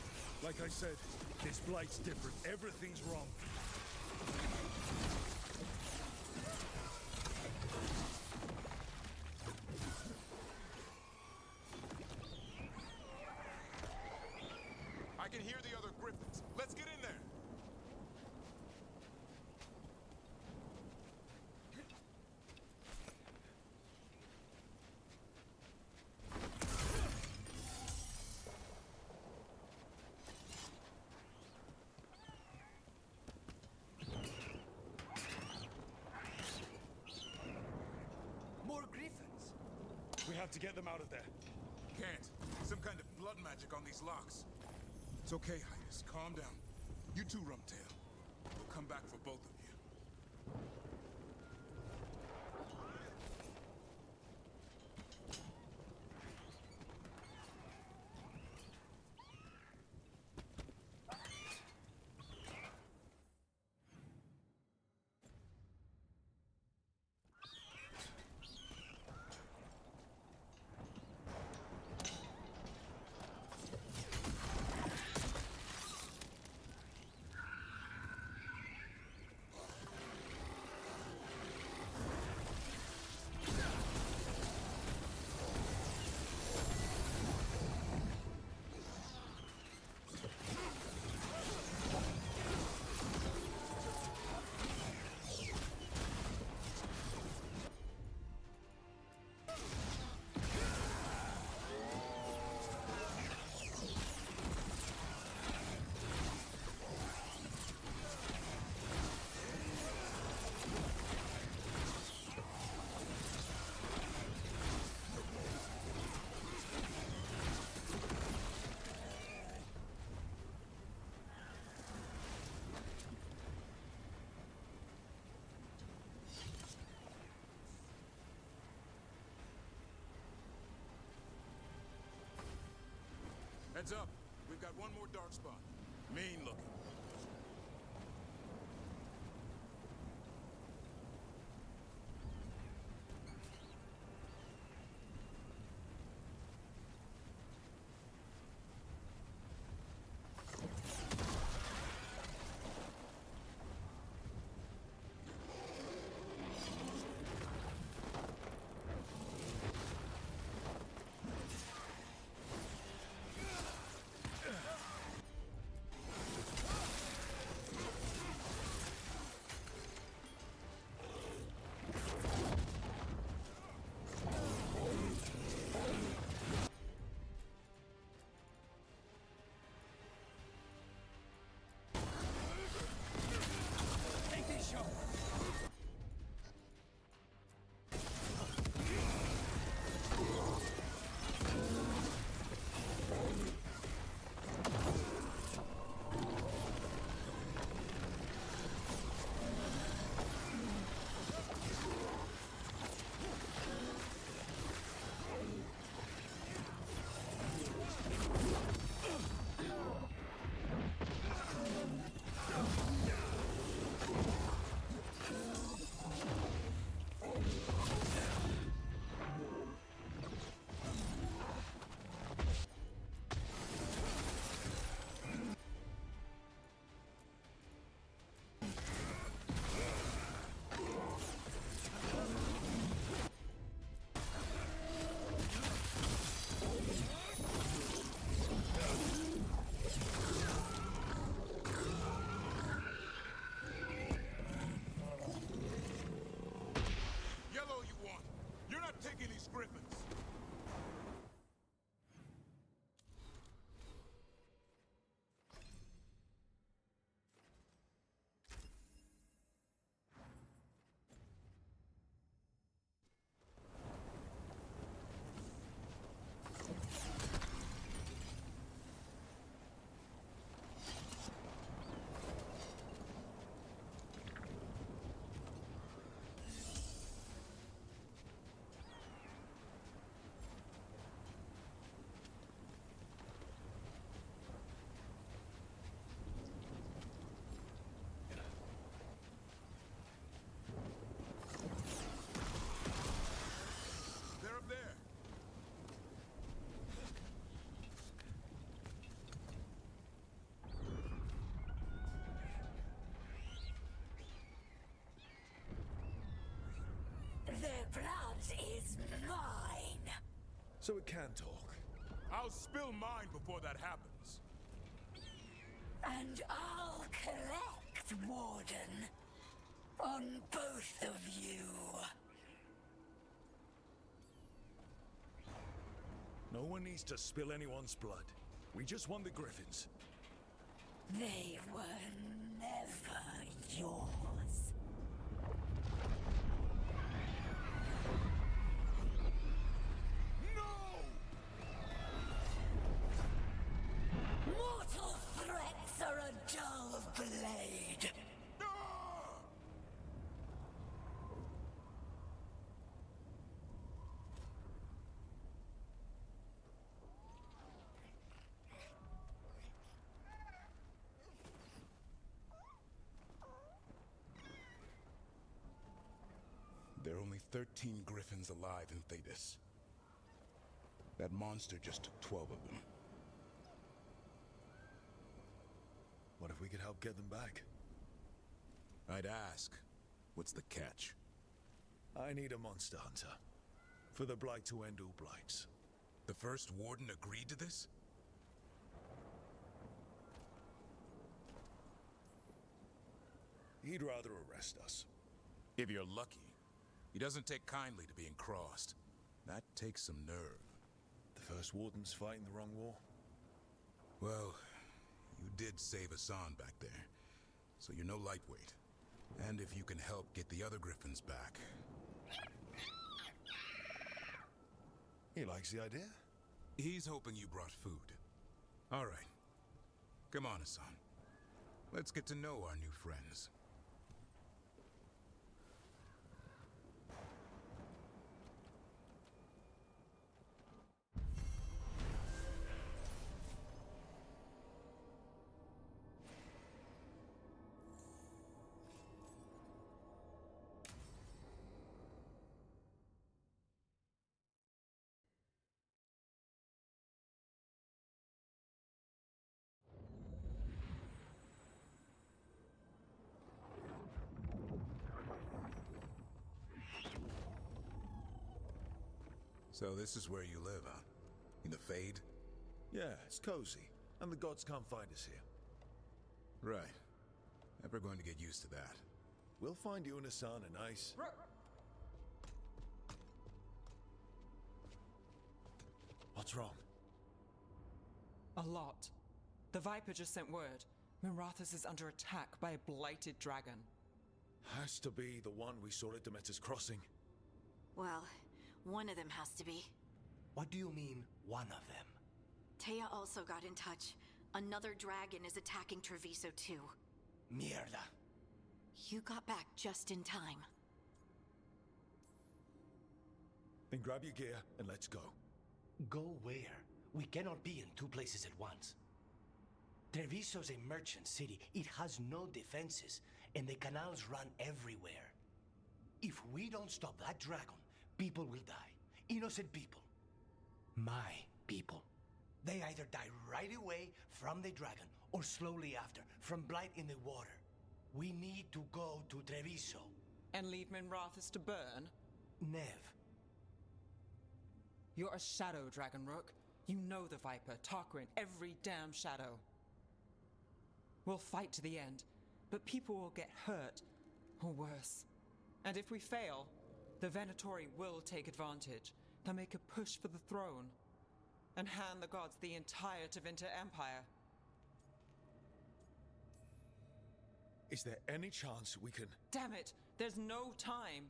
Like I said, this blight's different. Everything's wrong. I can hear the other griffins. Let's get in there. More griffins. We have to get them out of there. Can't. Some kind of blood magic on these locks. It's okay, Highness. Calm down. You too, Rumtail. We'll come back for both of you. Heads up. We've got one more darkspawn. Mean looking. so it can talk. I'll spill mine before that happens. And I'll collect, Warden. On both of you. No one needs to spill anyone's blood. We just want the Griffins. They were never yours. Mortal threats are a dull blade. There are only 13 Griffins alive in Thetis. That monster just took 12 of them. What if we could help get them back? I'd ask, what's the catch? I need a monster hunter. For the Blight to end all blights. The first Warden agreed to this? He'd rather arrest us. If you're lucky. He doesn't take kindly to being crossed. That takes some nerve. The first Warden's fighting the wrong war? Well, you did save Hassan back there, so you're no lightweight. And if you can help get the other Griffins back... He likes the idea. He's hoping you brought food. All right. Come on, Hassan. Let's get to know our new friends. So this is where you live, huh? In the Fade? Yeah, it's cozy. And the gods can't find us here. Right. Never going to get used to that. We'll find you and Hassan a nice... What's wrong? A lot. The Viper just sent word. Minrathous is under attack by a blighted dragon. Has to be the one we saw at Demeter's Crossing. Well, one of them has to be. What do you mean, one of them? Taya also got in touch. Another dragon is attacking Treviso too. Mierda. You got back just in time. Then grab your gear and let's go. Go where? We cannot be in two places at once. Treviso's a merchant city. It has no defenses, and the canals run everywhere. If we don't stop that dragon, people will die. Innocent people. My people. They either die right away from the dragon, or slowly after, from blight in the water. We need to go to Treviso. And leave Minrathous to burn? Nev. You're a shadow, Dragon Rook. You know the Viper, Tarquin, every damn shadow. We'll fight to the end, but people will get hurt, or worse. And if we fail, the Venatori will take advantage. They'll make a push for the throne, and hand the gods the entire Tevinter Empire. Is there any chance we can... Damn it! There's no time!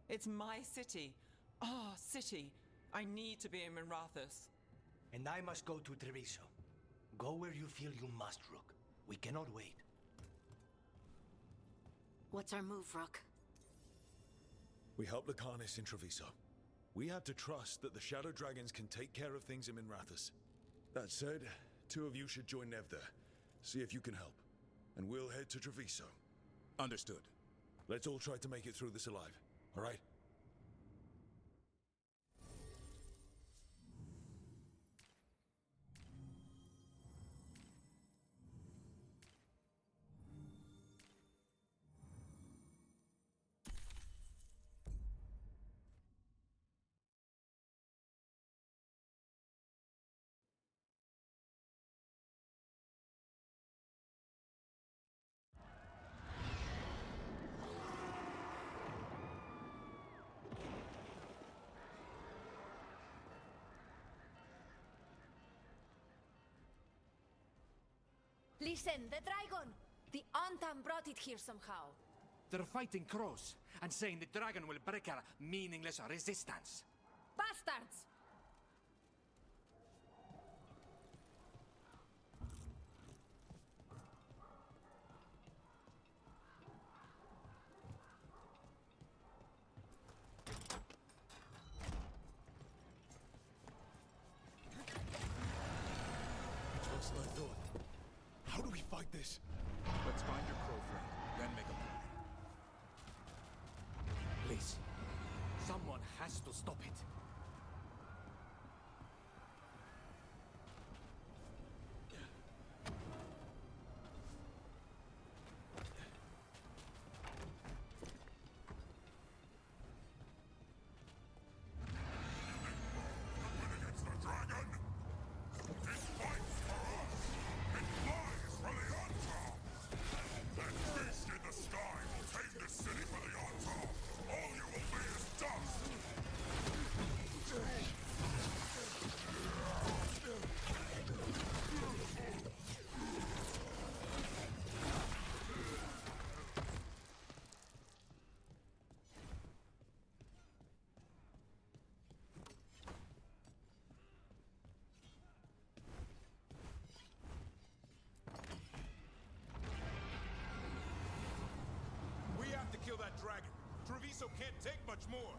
It's my city. Our city. I need to be in Minrathous. And I must go to Treviso. Go where you feel you must, Rook. We cannot wait. What's our move, Rook? We help Lucanus in Treviso. We have to trust that the Shadow Dragons can take care of things in Minrathous. That said, two of you should join Nev there. See if you can help. And we'll head to Treviso. Understood. Let's all try to make it through this alive, all right? Listen, the dragon! The Antam brought it here somehow. They're fighting crows and saying the dragon will break our meaningless resistance. Bastards! It's worse than I thought. How do we fight this? Let's find your crow friend, then make a plan. Please, someone has to stop it. We have to kill that dragon. Treviso can't take much more.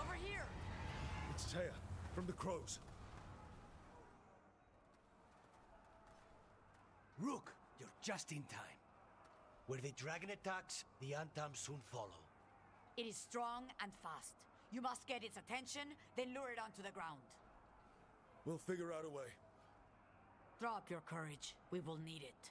Over here! It's Taya, from the crows. Rook, you're just in time. Where the dragon attacks, the Antam soon follow. It is strong and fast. You must get its attention, then lure it onto the ground. We'll figure out a way. Drop your courage. We will need it.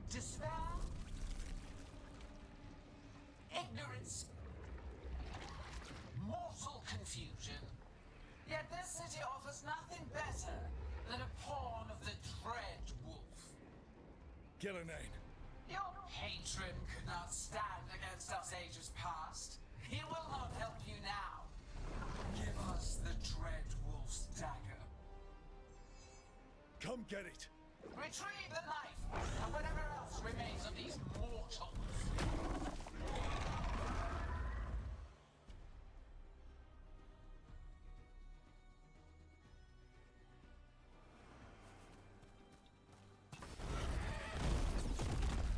Despair, ignorance, mortal confusion. Yet this city offers nothing better than a pawn of the Dread Wolf. Gillenane. Your patron could not stand against us ages past. He will not help you now. Give us the Dread Wolf's dagger. Come get it. Retrieve the knife and whatever else remains of these mortals.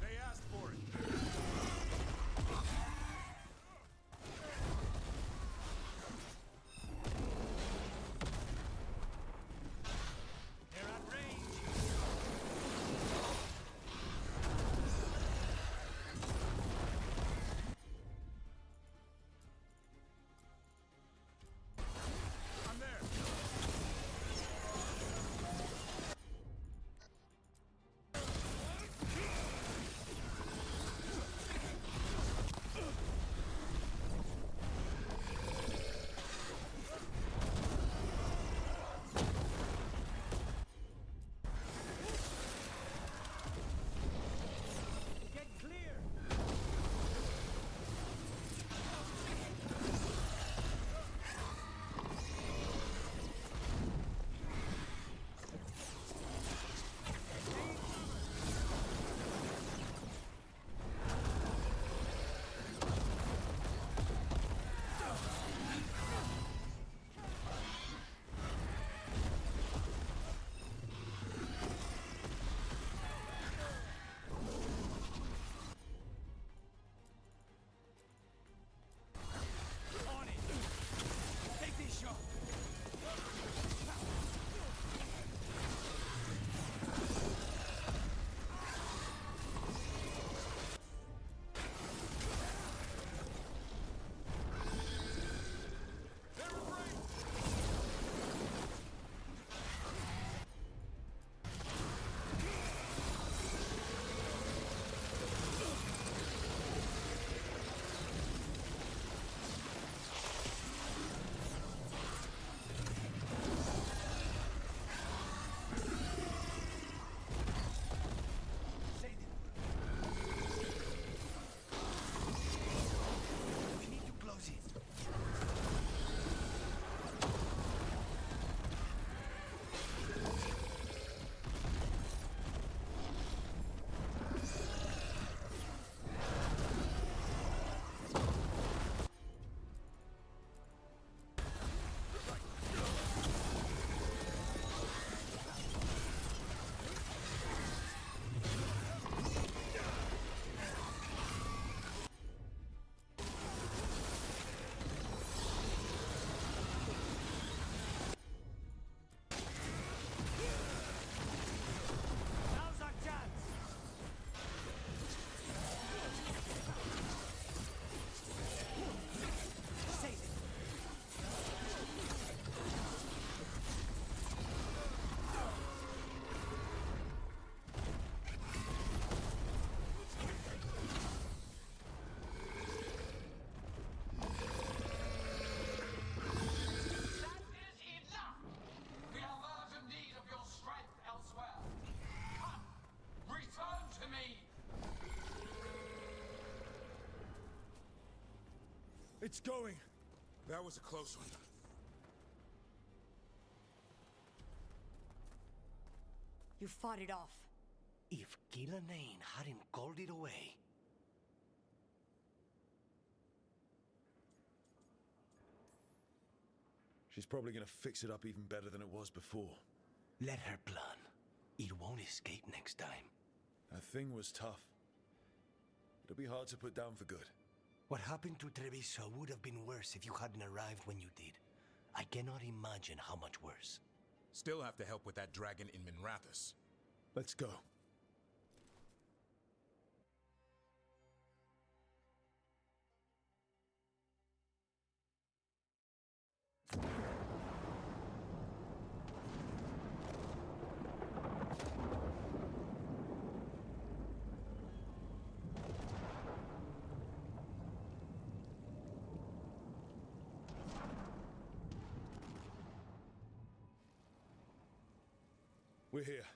They asked for it. They're at range. It's going! That was a close one. You fought it off. If Gillenane hadn't called it away... She's probably gonna fix it up even better than it was before. Let her plan. It won't escape next time. That thing was tough. It'll be hard to put down for good. What happened to Treviso would have been worse if you hadn't arrived when you did. I cannot imagine how much worse. Still have to help with that dragon in Minrathous. Let's go. We're here.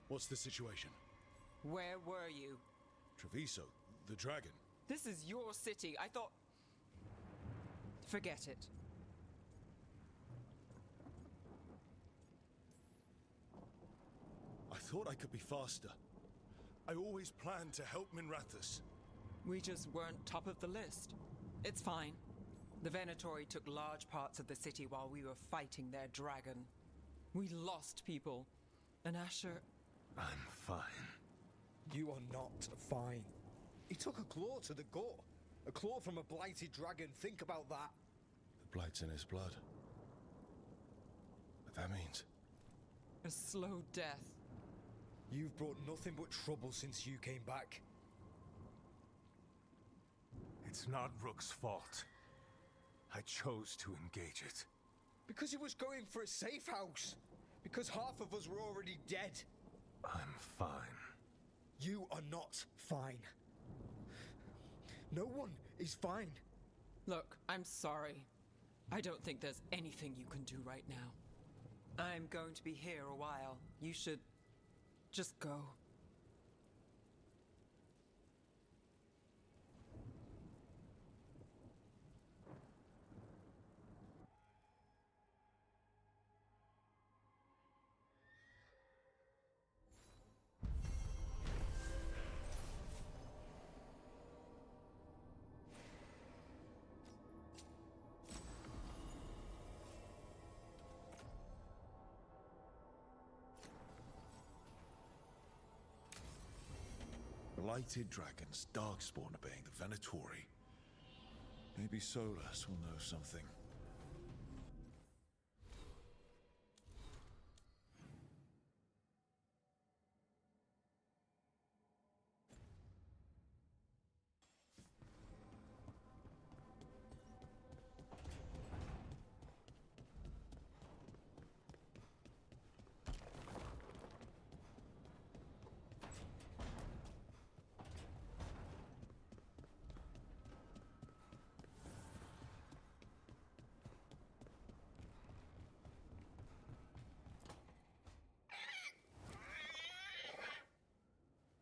What's the situation? Where were you? Treviso, the dragon. This is your city. I thought... Forget it. I thought I could be faster. I always planned to help Minrathous. We just weren't top of the list. It's fine. The Venatori took large parts of the city while we were fighting their dragon. We lost people. And Asher... I'm fine. You are not fine. He took a claw to the gut. A claw from a blighted dragon. Think about that. The blight's in his blood. What that means? A slow death. You've brought nothing but trouble since you came back. It's not Rook's fault. I chose to engage it. Because he was going for a safe house. Because half of us were already dead. I'm fine. You are not fine. No one is fine. Look, I'm sorry. I don't think there's anything you can do right now. I'm going to be here a while. You should just go. Blighted dragons, darkspawn obeying the Venatori. Maybe Solus will know something.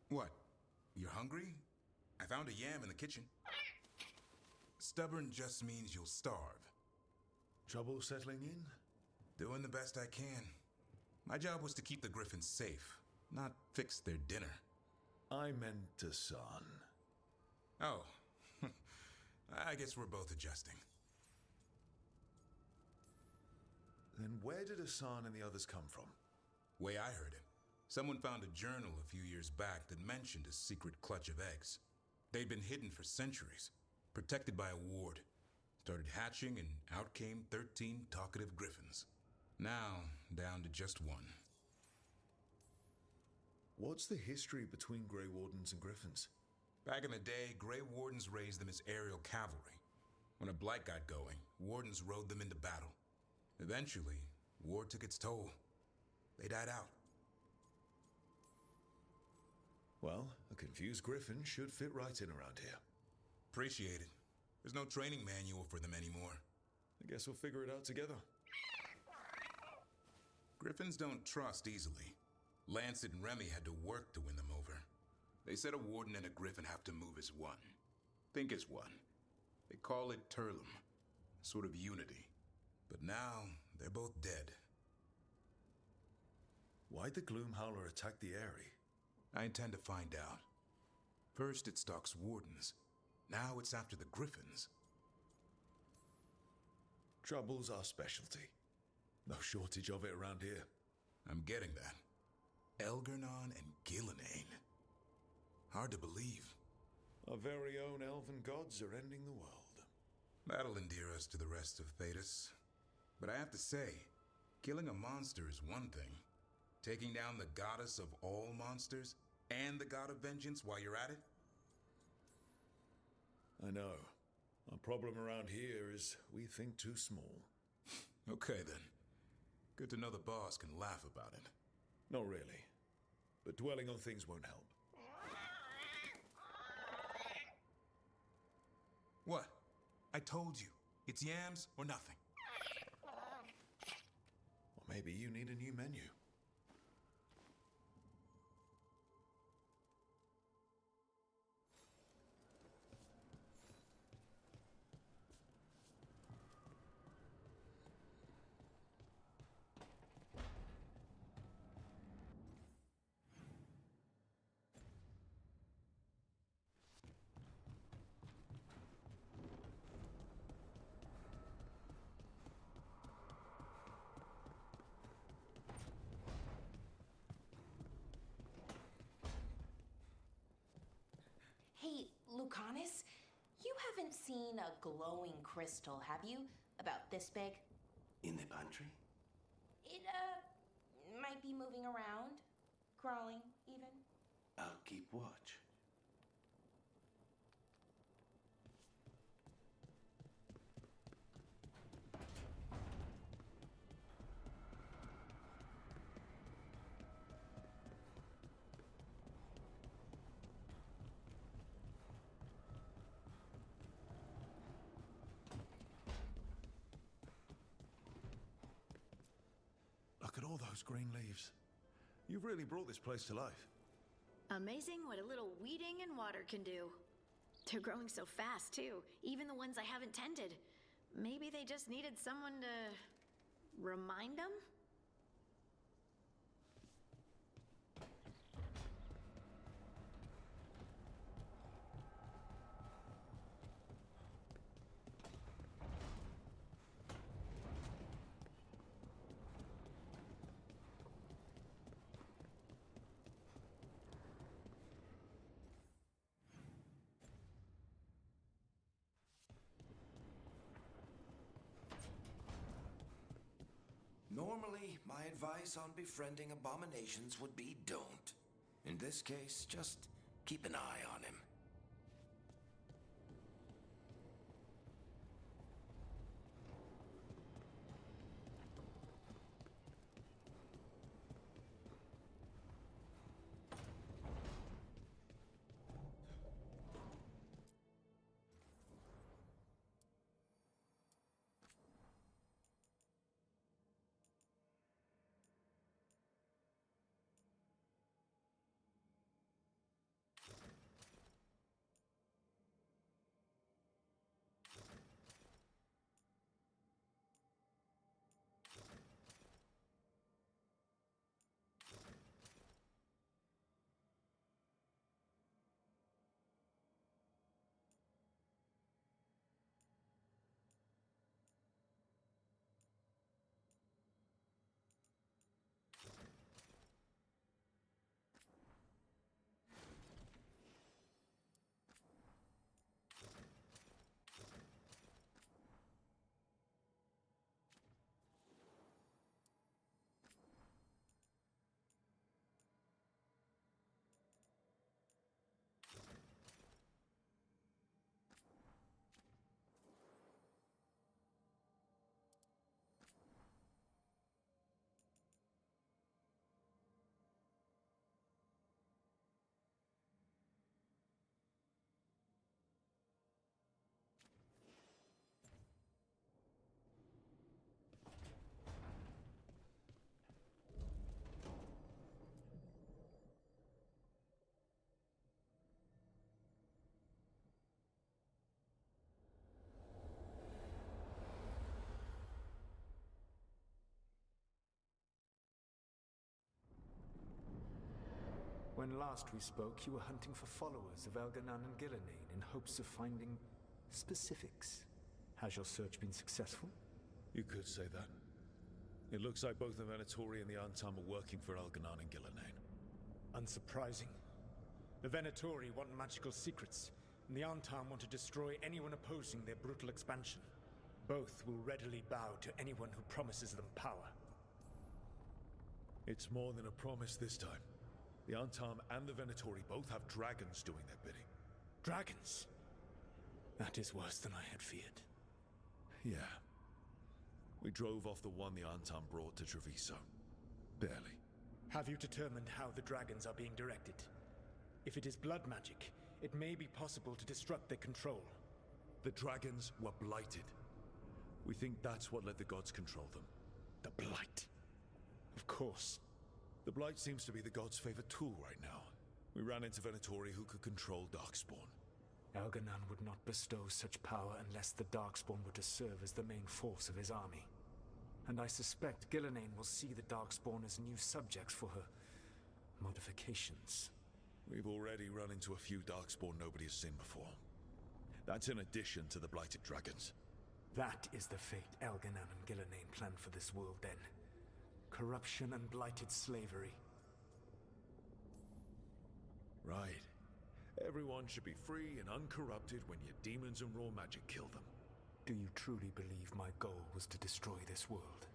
What? You're hungry? I found a yam in the kitchen. Stubborn just means you'll starve. Trouble settling in? Doing the best I can. My job was to keep the Griffins safe, not fix their dinner. I meant Hassan. Oh. I guess we're both adjusting. Then where did Hassan and the others come from? Way I heard it. Someone found a journal a few years back that mentioned a secret clutch of eggs. They'd been hidden for centuries, protected by a ward. Started hatching and out came 13 talkative griffins. Now, down to just one. What's the history between Grey Wardens and Griffins? Back in the day, Grey Wardens raised them as aerial cavalry. When a blight got going, Wardens rode them into battle. Eventually, war took its toll. They died out. Well, a confused griffin should fit right in around here. Appreciate it. There's no training manual for them anymore. I guess we'll figure it out together. Griffins don't trust easily. Lancet and Remy had to work to win them over. They said a warden and a griffin have to move as one. Think as one. They call it Turlum, a sort of unity. But now, they're both dead. Why'd the Gloomhowler attack the Eyrie? I intend to find out. First it stalks Wardens. Now it's after the Griffins. Trouble's our specialty. No shortage of it around here. I'm getting that. Elgernon and Gillenane. Hard to believe. Our very own elven gods are ending the world. That'll endear us to the rest of Thedas. But I have to say, killing a monster is one thing. Taking down the goddess of all monsters and the god of vengeance while you're at it? I know. Our problem around here is we think too small. Okay then. Good to know the boss can laugh about it. Not really. But dwelling on things won't help. What? I told you. It's yams or nothing. Or maybe you need a new menu. Hey, Lucanus, you haven't seen a glowing crystal, have you? About this big? In the pantry? It, might be moving around. Crawling, even. I'll keep watch. Look at all those green leaves. You've really brought this place to life. Amazing what a little weeding and water can do. They're growing so fast, too. Even the ones I haven't tended. Maybe they just needed someone to remind them? Normally, my advice on befriending abominations would be don't. In this case, just keep an eye on him. When last we spoke, you were hunting for followers of Elganan and Gillenane in hopes of finding specifics. Has your search been successful? You could say that. It looks like both the Venatori and the Antam are working for Elganan and Gillenane. Unsurprising. The Venatori want magical secrets, and the Antam want to destroy anyone opposing their brutal expansion. Both will readily bow to anyone who promises them power. It's more than a promise this time. The Antam and the Venatori both have dragons doing their bidding. Dragons? That is worse than I had feared. Yeah. We drove off the one the Antam brought to Treviso. Barely. Have you determined how the dragons are being directed? If it is blood magic, it may be possible to disrupt their control. The dragons were blighted. We think that's what let the gods control them. The Blight. Of course. The Blight seems to be the gods' favorite tool right now. We ran into Venatori who could control Darkspawn. Elganan would not bestow such power unless the Darkspawn were to serve as the main force of his army. And I suspect Gillenane will see the Darkspawn as new subjects for her modifications. We've already run into a few Darkspawn nobody has seen before. That's in addition to the Blighted Dragons. That is the fate Elganan and Gillenane planned for this world then. Corruption and blighted slavery. Right. Everyone should be free and uncorrupted when your demons and raw magic kill them. Do you truly believe my goal was to destroy this world?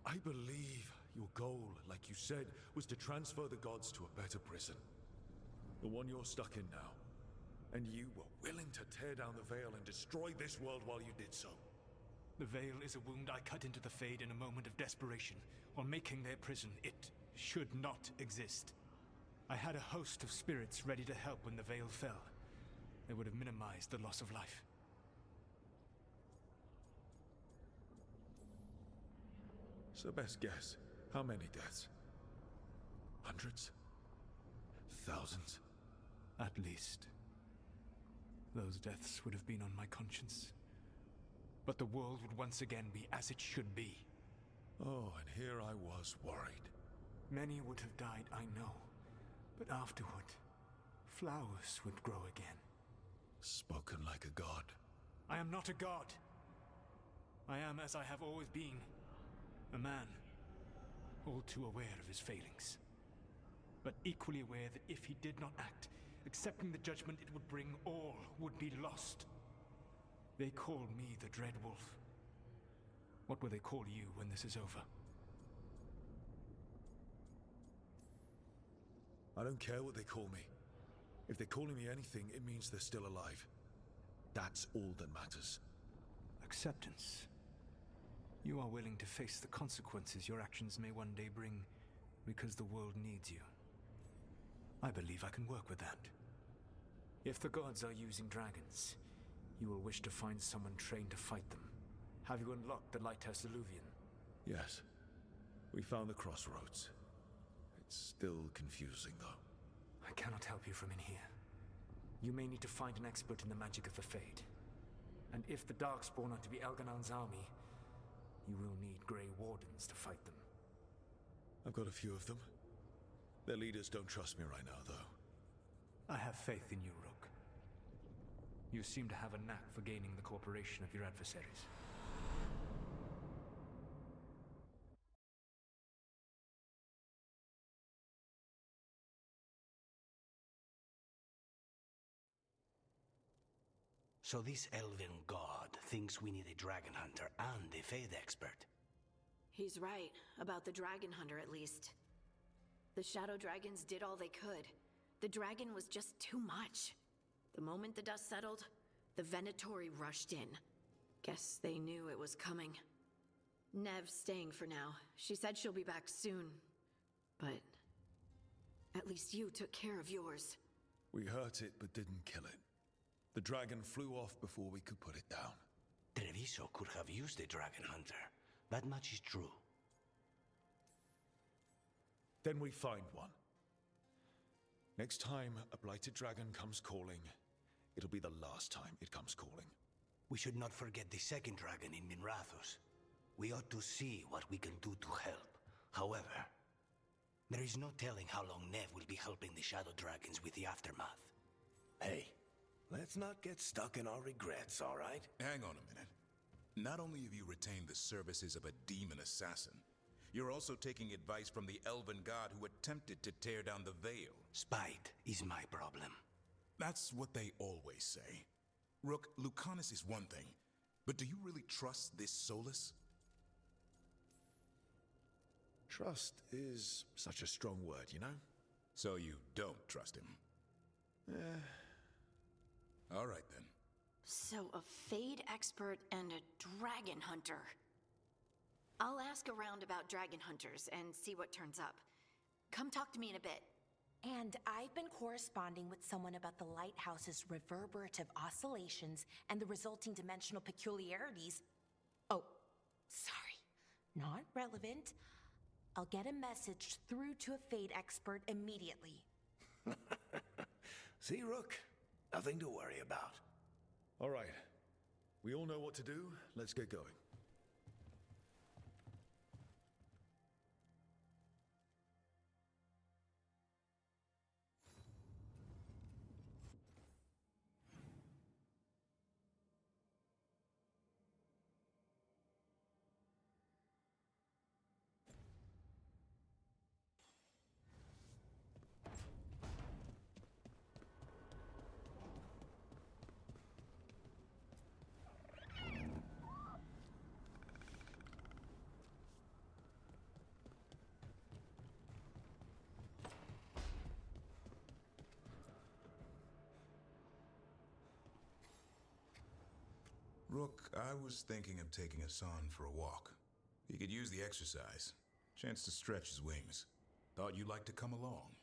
I believe your goal, like you said, was to transfer the gods to a better prison. The one you're stuck in now. And you were willing to tear down the veil and destroy this world while you did so. The veil is a wound I cut into the Fade in a moment of desperation, while making their prison. It should not exist. I had a host of spirits ready to help when the veil fell. They would have minimized the loss of life. So best guess, how many deaths? Hundreds? Thousands? At least. Those deaths would have been on my conscience. But the world would once again be as it should be. Oh, and here I was worried. Many would have died, I know. But afterward, flowers would grow again. Spoken like a god. I am not a god. I am as I have always been. A man. All too aware of his failings. But equally aware that if he did not act, accepting the judgment it would bring, all would be lost. They call me the Dread Wolf. What will they call you when this is over? I don't care what they call me. If they're calling me anything, it means they're still alive. That's all that matters. Acceptance. You are willing to face the consequences your actions may one day bring because the world needs you. I believe I can work with that. If the gods are using dragons, you will wish to find someone trained to fight them. Have you unlocked the Lighthouse Illuvian? Yes. We found the crossroads. It's still confusing, though. I cannot help you from in here. You may need to find an expert in the magic of the Fade. And if the Darkspawn are to be Elganan's army, you will need Grey Wardens to fight them. I've got a few of them. Their leaders don't trust me right now, though. I have faith in you, Rook. You seem to have a knack for gaining the cooperation of your adversaries. So this elven god thinks we need a dragon hunter and a Fade expert. He's right, about the dragon hunter at least. The shadow dragons did all they could. The dragon was just too much. The moment the dust settled, the Venatori rushed in. Guess they knew it was coming. Nev's staying for now. She said she'll be back soon. But at least you took care of yours. We hurt it, but didn't kill it. The dragon flew off before we could put it down. Treviso could have used a dragon hunter. That much is true. Then we find one. Next time a blighted dragon comes calling, it'll be the last time it comes calling. We should not forget the second dragon in Minrathos. We ought to see what we can do to help. However, There is no telling how long Nev will be helping the Shadow Dragons with the aftermath. Hey, let's not get stuck in our regrets, all right? Hang on a minute. Not only have you retained the services of a demon assassin, you're also taking advice from the elven god who attempted to tear down the veil. Spite is my problem. That's what they always say. Rook, Lucanus is one thing, but do you really trust this Solus? Trust is such a strong word, you know? So you don't trust him? All right then. So a Fade expert and a dragon hunter. I'll ask around about dragon hunters and see what turns up. Come talk to me in a bit. And I've been corresponding with someone about the lighthouse's reverberative oscillations and the resulting dimensional peculiarities. Oh, sorry, not relevant. I'll get a message through to a Fade expert immediately. See, Rook? Nothing to worry about. All right. We all know what to do. Let's get going. Rook, I was thinking of taking Hassan for a walk. He could use the exercise. Chance to stretch his wings. Thought you'd like to come along.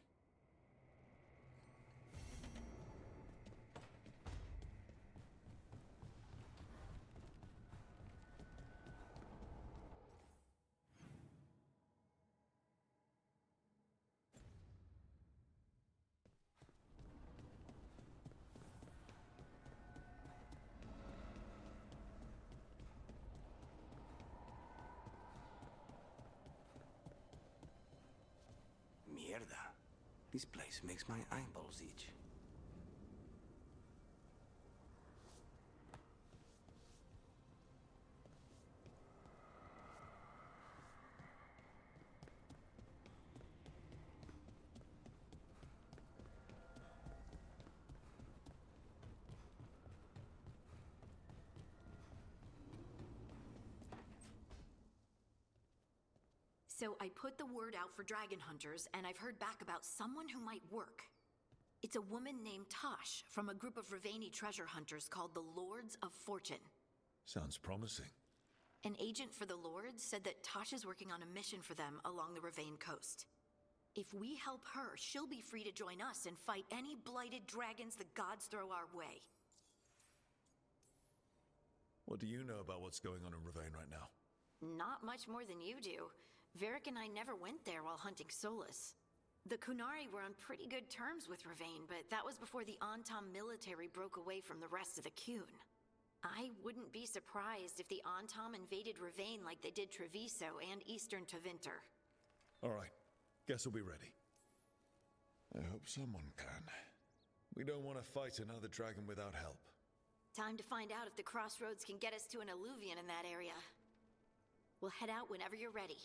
Mierda. This place makes my eyeballs itch. So I put the word out for dragon hunters, and I've heard back about someone who might work. It's a woman named Tosh from a group of Ravani treasure hunters called the Lords of Fortune. Sounds promising. An agent for the Lords said that Tosh is working on a mission for them along the Ravane coast. If we help her, she'll be free to join us and fight any blighted dragons the gods throw our way. What do you know about what's going on in Ravane right now? Not much more than you do. Varric and I never went there while hunting Solus. The Kunari were on pretty good terms with Ravane, but that was before the Antam military broke away from the rest of the Kun. I wouldn't be surprised if the Antam invaded Ravane like they did Treviso and Eastern Tevinter. All right. Guess we'll be ready. I hope someone can. We don't want to fight another dragon without help. Time to find out if the crossroads can get us to an alluvion in that area. We'll head out whenever you're ready.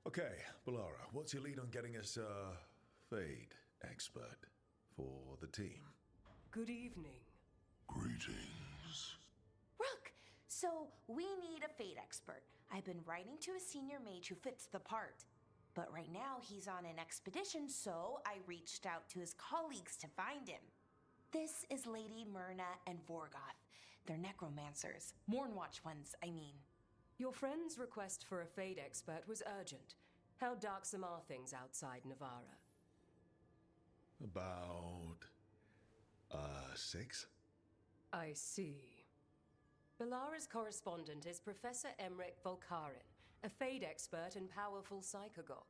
Okay, Balara, what's your lead on getting us a Fade expert for the team? Good evening. Greetings. Rook, so we need a Fade expert. I've been writing to a senior mage who fits the part. But right now he's on an expedition, so I reached out to his colleagues to find him. This is Lady Myrna and Veilguard. They're necromancers. Mournwatch ones, I mean. Your friend's request for a Fade expert was urgent. How darksome are things outside Navarra? About... 6? I see. Balara's correspondent is Professor Emmerich Volkarin, a Fade expert and powerful psychagogue.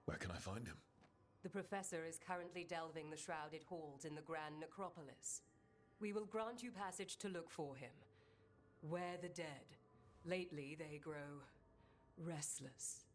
Where can I find him? The Professor is currently delving the shrouded halls in the Grand Necropolis. We will grant you passage to look for him. Where the dead. Lately they grow restless.